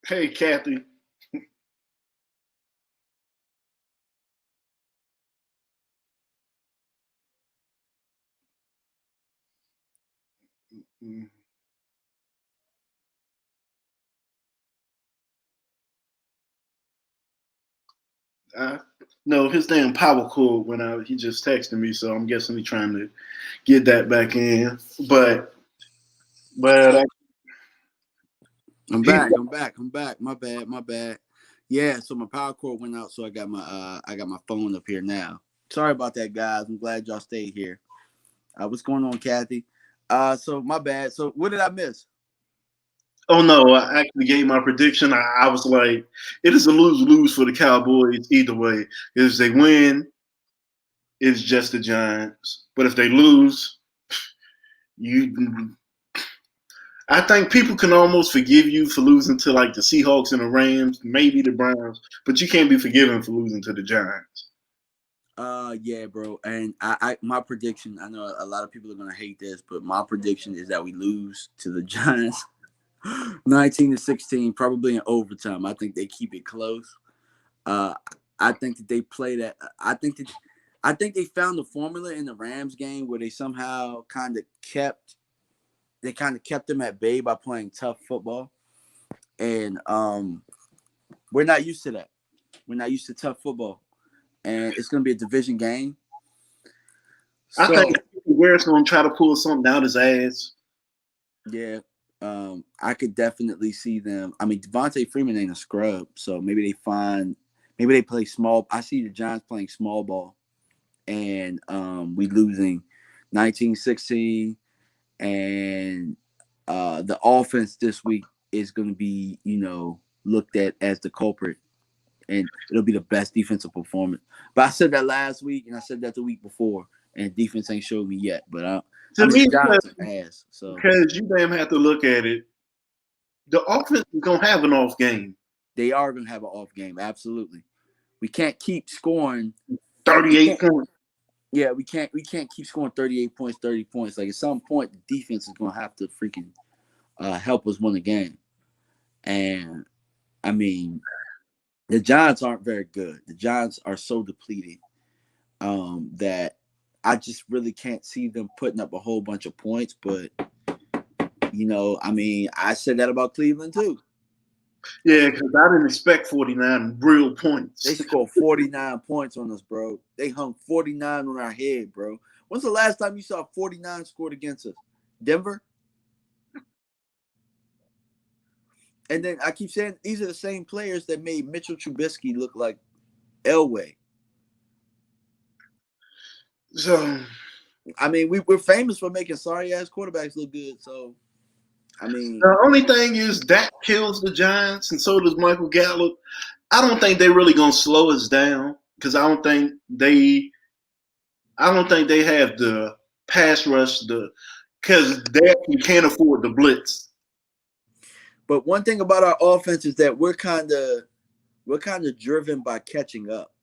Hey, Kathy. No, his damn power cord went out. He just texted me, so I'm guessing he's trying to get that back in. But I'm he, back. My bad. Yeah, so my power cord went out, so I got my phone up here now. Sorry about that, guys. I'm glad y'all stayed here. What's going on, Kathy? So my bad. So what did I miss? oh no, I actually gave my prediction. I was like, it is a lose-lose for the Cowboys either way. If they win, it's just the Giants. But if they lose, you I think people can almost forgive you for losing to like the Seahawks and the Rams, maybe the Browns, but you can't be forgiven for losing to the Giants. Yeah, bro. And I my prediction, I know a lot of people are gonna hate this, but my prediction is that we lose to the Giants 19-16, probably in overtime. I think they keep it close. Uh I think that they play that I think they found the formula in the Rams game where they somehow kind of kept them at bay by playing tough football. And we're not used to that. We're not used to tough football. And it's gonna be a division game. I So think Ware's going to try to pull something out his ass. yeah, I could definitely see them. I mean, Devontae Freeman ain't a scrub, so maybe they play small. I see the Giants playing small ball, and we losing 19-16, and the offense this week is going to be, looked at as the culprit, and it'll be the best defensive performance. But I said that last week, and I said that the week before, and defense ain't showed me yet. But To the me, Giants are ass, so because you damn have to look at it, the offense is going to have an off game. they are going to have an off game. Absolutely, we can't keep scoring 38 points. Yeah, we can't keep scoring 38 points, 30 points. Like at some point, the defense is gonna have to freaking help us win the game. And I mean, the Giants aren't very good. The Giants are so depleted that I just really can't see them putting up a whole bunch of points. But I mean, I said that about Cleveland too. Yeah, because I didn't expect 49 real points. They scored 49 points on us, bro. They hung 49 on our head, bro. When's the last time you saw 49 scored against us? Denver? And then I keep saying these are the same players that made Mitchell Trubisky look like Elway. So I mean, we're famous for making sorry ass quarterbacks look good. So, I mean, the only thing is Dak kills the Giants, and so does Michael Gallup. I don't think they're really gonna slow us down because I don't think they have the pass rush, the because they actually can't afford the blitz. But one thing about our offense is that we're kind of driven by catching up.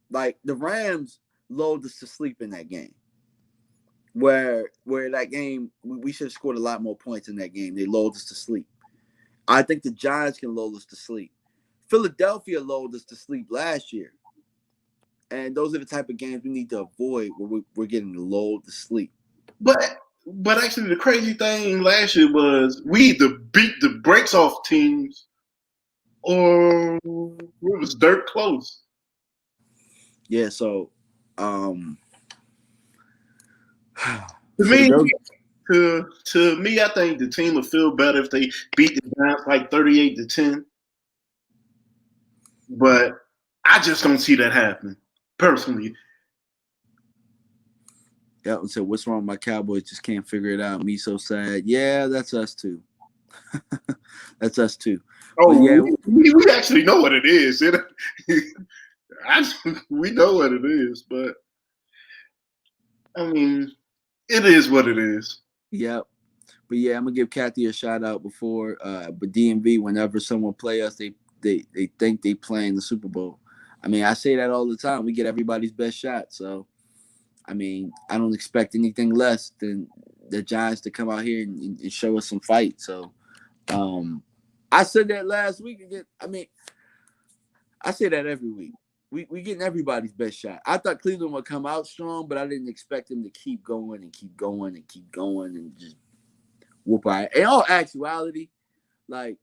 Like the Rams lulled us to sleep in that game. Where that game we should have scored a lot more points in that game. They lulled us to sleep. I think the Giants can lull us to sleep. Philadelphia lulled us to sleep last year. And those are the type of games we need to avoid where we're getting lulled to sleep. But actually, the crazy thing last year was we either beat the brakes off teams or it was dirt close. Yeah, so to me, I think the team would feel better if they beat the Giants like 38-10. But I just don't see that happening, personally. Elton said, "What's wrong with my Cowboys? Just can't figure it out. Me so sad." Yeah, that's us too. That's us too. Oh, yeah, we actually know what it is. We know what it is, but I mean, it is what it is. Yep. But yeah, I'm gonna give Kathy a shout out before. But DMV, whenever someone play us, they think they playing the Super Bowl. I mean, I say that all the time. We get everybody's best shot. So, I mean, I don't expect anything less than the Giants to come out here and show us some fight. So, I said that last week again. I mean, I say that every week. We getting everybody's best shot. I thought Cleveland would come out strong, but I didn't expect them to keep going and keep going and keep going and just whoop our ass. In all actuality, like,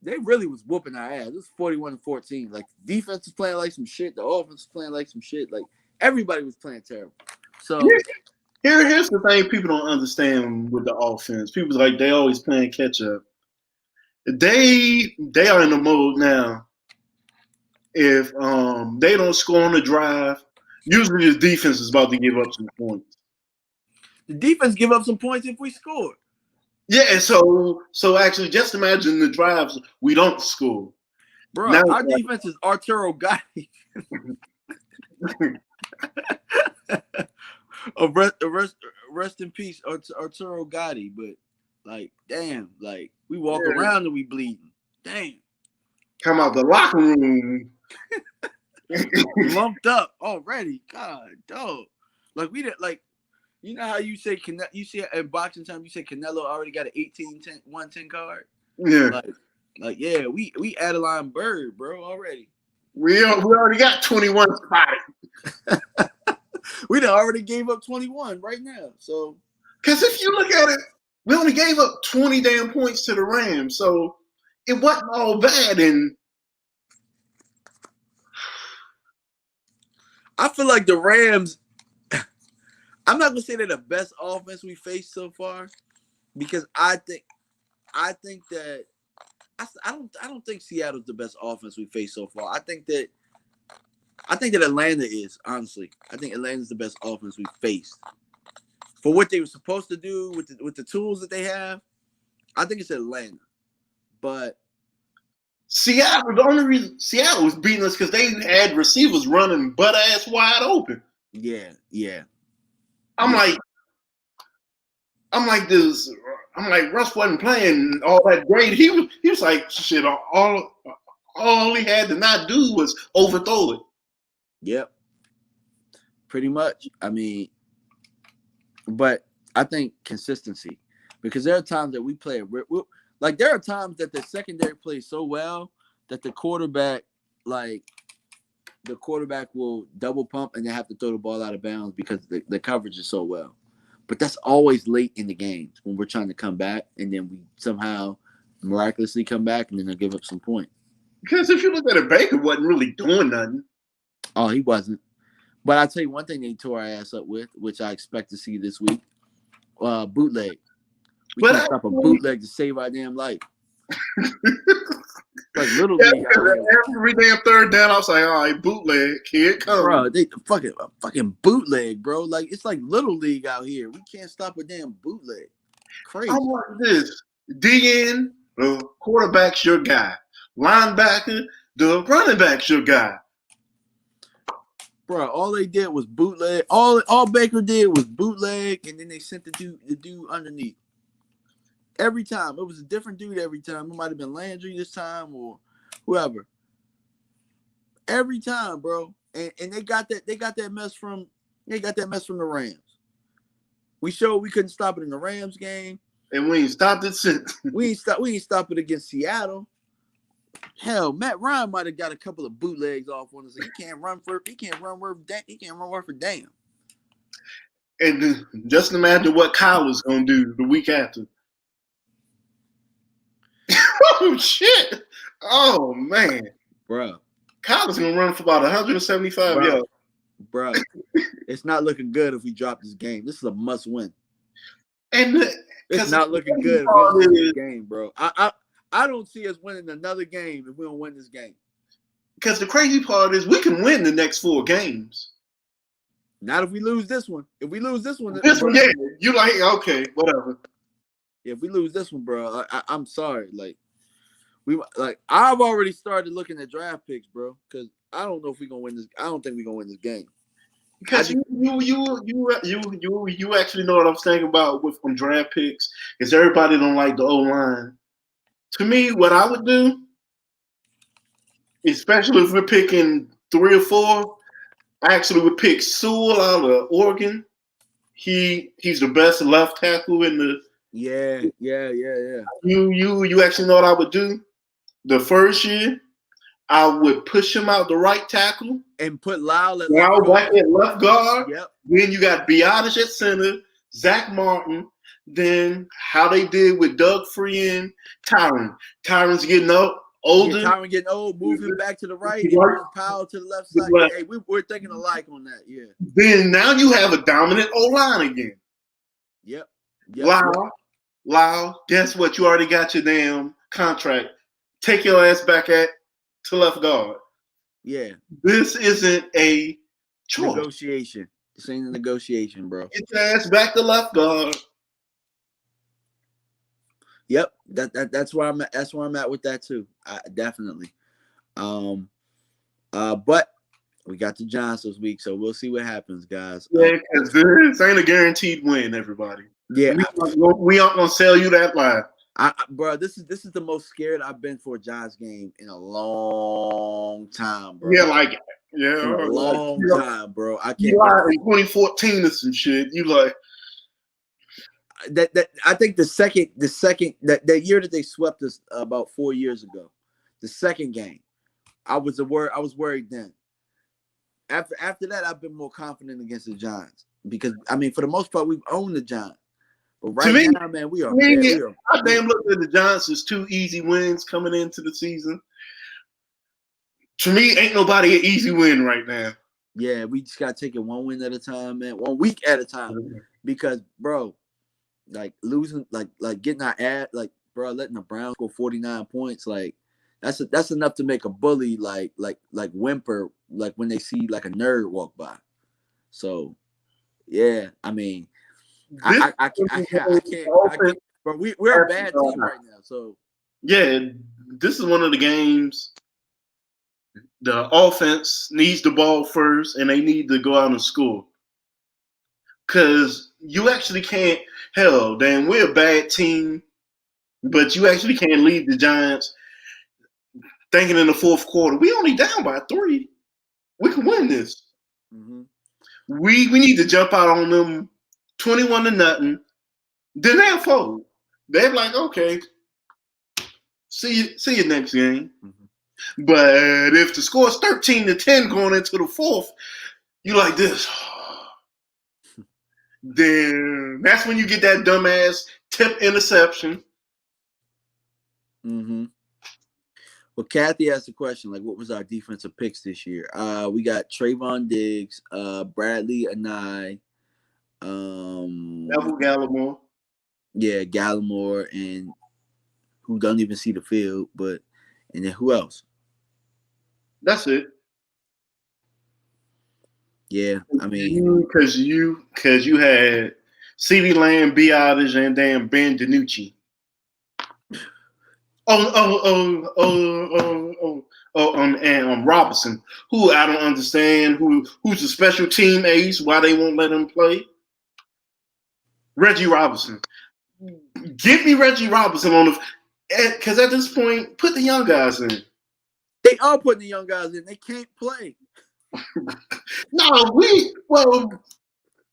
they really was whooping our ass. It was 41-14. Like, the defense was playing like some shit. The offense was playing like some shit. Like, everybody was playing terrible. So here's the thing people don't understand with the offense. People like they always playing catch up. They are in the mode now. If they don't score on the drive, usually the defense is about to give up some points. The defense give up some points if we score. Yeah, so actually, just imagine the drives we don't score. Bro, now, our defense is Arturo Gotti. Rest in peace, Arturo Gotti. But, like, damn, like, we walk around and we bleeding. Damn. Come out the locker room. Lumped up already. God, dog. Like, we didn't, like, you know how you say you see at boxing time, you say Canelo already got an 110 card? Yeah. Like yeah, we Adeline Bird, bro, already. We already got 21 spotted. We done already gave up 21 right now. So because if you look at it, we only gave up 20 damn points to the Rams. So it wasn't all bad. And I feel like the Rams, I'm not gonna say they're the best offense we faced so far, because I think that I don't think Seattle's the best offense we faced so far. I think that Atlanta is, honestly. I think Atlanta's the best offense we faced. For what they were supposed to do with the tools that they have, I think it's Atlanta. But Seattle, the only reason Seattle was beating us because they had receivers running butt ass wide open. Yeah. I'm like this. I'm like, Russ wasn't playing all that great. He was like, shit. All he had to not do was overthrow it. Yep. Pretty much. I mean, but I think consistency, because there are times that we play like there are times that the secondary plays so well that the quarterback will double pump and they have to throw the ball out of bounds because the coverage is so well. But that's always late in the games when we're trying to come back, and then we somehow miraculously come back and then they'll give up some points. Because if you look at it, Baker wasn't really doing nothing. Oh, he wasn't. But I'll tell you one thing they tore our ass up with, which I expect to see this week. Bootleg. We can't stop a bootleg to save our damn life. Like little league. Every damn third down, I was like, all right, bootleg, here it comes. Bro, they fucking bootleg, bro. Like, it's like little league out here. We can't stop a damn bootleg. Crazy. I want this. DN, the quarterback's your guy. Linebacker, the running back's your guy. Bro, all they did was bootleg. All Baker did was bootleg, and then they sent the dude underneath. Every time. It was a different dude every time. It might have been Landry this time or whoever. Every time, bro. And they got that mess from the Rams. We showed we couldn't stop it in the Rams game. And we ain't stopped it since. We ain't stop it against Seattle. Hell, Matt Ryan might have got a couple of bootlegs off on us. He can't run worth a damn. And just imagine what Kyler's gonna do the week after. Oh shit! Oh man, bro. Kyler's gonna run for about 175 yards. Bro, it's not looking good if we drop this game. This is a must win. And it's not looking good if we don't win this game, bro. I don't see us winning another game if we don't win this game. Because the crazy part is we can win the next 4 games. Not if we lose this one. If we lose this one, yeah, you like, okay, whatever. Yeah, if we lose this one, bro, I'm sorry. I've already started looking at draft picks, bro, because I don't know if we're gonna win this. I don't think we're gonna win this game. Because you actually know what I'm thinking about with draft picks is everybody don't like the O-line. To me, what I would do, especially if we're picking 3 or 4, I actually would pick Sewell out of Oregon. He's the best left tackle in the. Yeah. You actually know what I would do? The first year, I would push him out the right tackle and put Lyle at left guard. Yep. Then you got Biotish at center, Zach Martin. Then how they did with Doug Free and Tyron. Tyron's getting older. Yeah, Tyron getting old. Move him back to the right. And bring Powell to the left side. Hey, we're thinking alike on that. Yeah. Then now you have a dominant O-line again. Yep. Lyle, guess what? You already got your damn contract. Take your ass back to left guard. Yeah. This isn't a choice. Negotiation. This ain't a negotiation, bro. Get your ass back to left guard. Yep. That's where I'm at. That's where I'm at with that too. Definitely. But we got the Giants this week, so we'll see what happens, guys. Yeah, because this ain't a guaranteed win, everybody. Yeah. We aren't gonna sell you that lie. Bro, this is the most scared I've been for a Giants game in a long time, bro. Yeah, in a long time, bro. I can't. You lied in 2014 or some shit. You like that. I think the second that year that they swept us about 4 years ago, the second game, I was worried then. After that, I've been more confident against the Giants because I mean, for the most part, we've owned the Giants. But right now, man, we are. I damn looked at the Giants as 2 easy wins coming into the season. To me, ain't nobody an easy win right now. Yeah, we just gotta take it 1 win at a time, man. 1 week at a time. Because, bro, losing, getting our letting the Browns go 49 points, that's enough to make a bully whimper when they see a nerd walk by. So, yeah, I mean. I can't. But we're a bad team right now. So yeah, this is one of the games. The offense needs the ball first, and they need to go out and score. Because you actually can't. Hell, Dan, we're a bad team, but you actually can't lead the Giants thinking in the fourth quarter we only down by 3. We can win this. Mm-hmm. We need to jump out on them. 21-0, then they'll fold. They're like, okay, see you next game. Mm-hmm. But if the score is 13-10 going into the fourth, you like this. Then that's when you get that dumbass tip interception. Mm-hmm. Well, Kathy asked the question, what was our defensive picks this year? We got Trayvon Diggs, Bradley Anai, Neville Gallimore. Yeah, Gallimore, and who don't even see the field, and then who else? That's it. Yeah, I mean, because you had CeeDee Lamb, Biotish, and damn Ben DiNucci. and Robinson, who I don't understand, who's a special team ace, why they won't let him play. Reggie Robinson. Give me Reggie Robinson on the because at this point, put the young guys in. They are putting the young guys in. They can't play. No,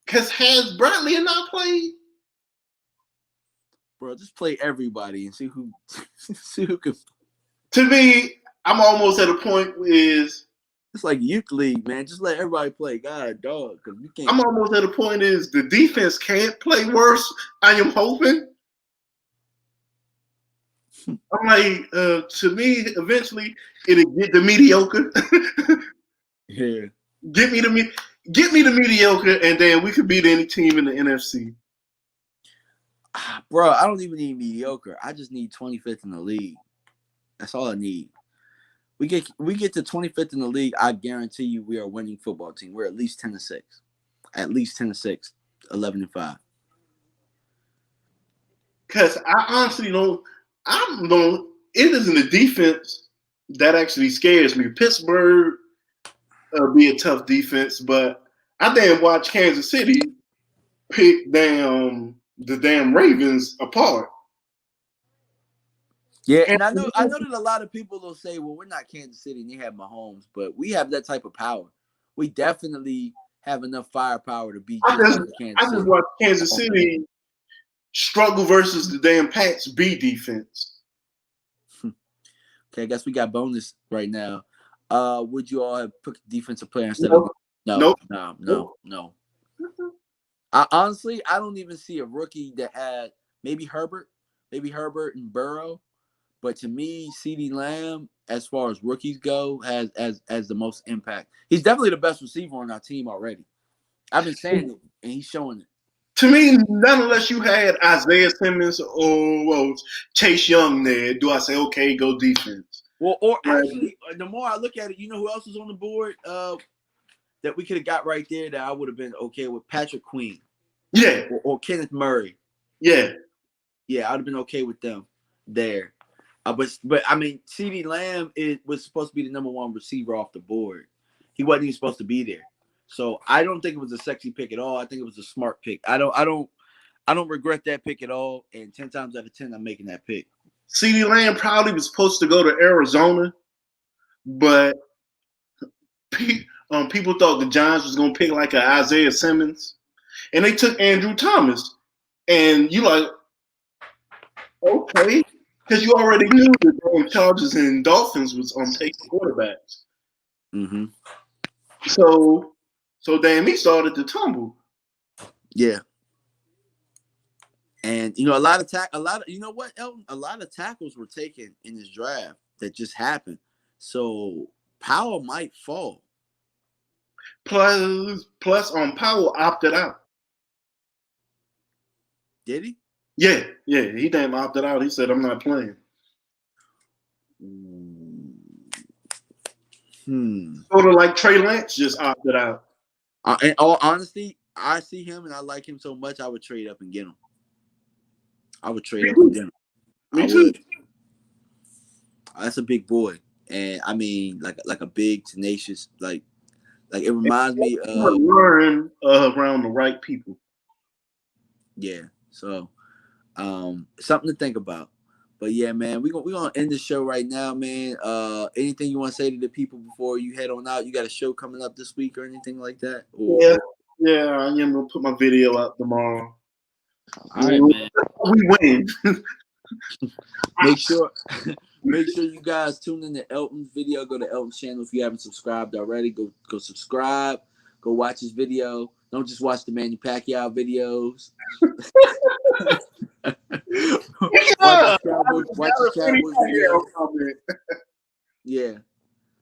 because has Bradley not played? Bro, just play everybody and see who can. To me, I'm almost at a point is it's like youth league, man. Just let everybody play. God, dog, because we can't. I'm almost at a point is the defense can't play worse. I am hoping. I'm like, to me, eventually it'll get the mediocre. Yeah. Get me the mediocre, and then we could beat any team in the NFC. Bro, I don't even need mediocre. I just need 25th in the league. That's all I need. We get to 25th in the league. I guarantee you, we are a winning football team. We're at least 10-6, at least 10-6, 11-5. Because I honestly don't. It isn't the defense that actually scares me. Pittsburgh be a tough defense, but I damn watch Kansas City pick the damn Ravens apart. Yeah, and I know that a lot of people will say, well, we're not Kansas City and they have Mahomes, but we have that type of power. We definitely have enough firepower to beat Kansas City. I just watched Kansas City struggle versus the damn Pats B defense. Okay, I guess we got bonus right now. Would you all have picked defensive player instead Nope. of no. Honestly, I don't even see a rookie that had maybe Herbert and Burrow, but to me, CeeDee Lamb, as far as rookies go, has the most impact. He's definitely the best receiver on our team already. I've been saying it, and he's showing it. To me, not unless you had Isaiah Simmons or Chase Young there, do I say, okay, go defense? Well, or actually, the more I look at it, you know who else is on the board that we could have got right there that I would have been okay with? Patrick Queen. Yeah. Or Kenneth Murray. Yeah. Yeah, I'd have been okay with them there. But I mean, CeeDee Lamb was supposed to be the number one receiver off the board. He wasn't even supposed to be there. So I don't think it was a sexy pick at all. I think it was a smart pick. I don't regret that pick at all. And 10 times out of 10, I'm making that pick. CeeDee Lamb probably was supposed to go to Arizona, but people thought the Giants was going to pick like an Isaiah Simmons, and they took Andrew Thomas. And you like, okay, because you already knew the Chargers and Dolphins was taking quarterbacks. Mm-hmm. So damn, he started to tumble. Yeah. And you know, you know what, Elton? A lot of tackles were taken in this draft that just happened. So Powell might fall. Plus, Powell opted out. Did he? Yeah, he damn opted out. He said, "I'm not playing." Sort of like Trey Lance just opted out. In all honesty, I see him and I like him so much, I would trade up and get him. Me too. That's a big boy, and I mean, like a big, tenacious, like it reminds me of learn around the right people. Yeah, so something to think about. But yeah, man, we're gonna end the show right now, man. Anything you want to say to the people before you head on out? You got a show coming up this week or anything like that? Yeah, I am gonna put my video up tomorrow. All right, man. We win. Make sure you guys tune in to Elton's video. Go to Elton's channel if you haven't subscribed already. Go subscribe. Go watch his video. Don't just watch the Manny Pacquiao videos. Watch the Cowboys video. Yeah.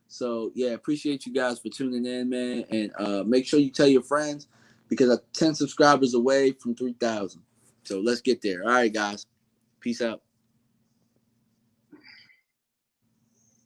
So yeah, appreciate you guys for tuning in, man. And make sure you tell your friends because I'm 10 subscribers away from 3,000. So let's get there. All right, guys. Peace out.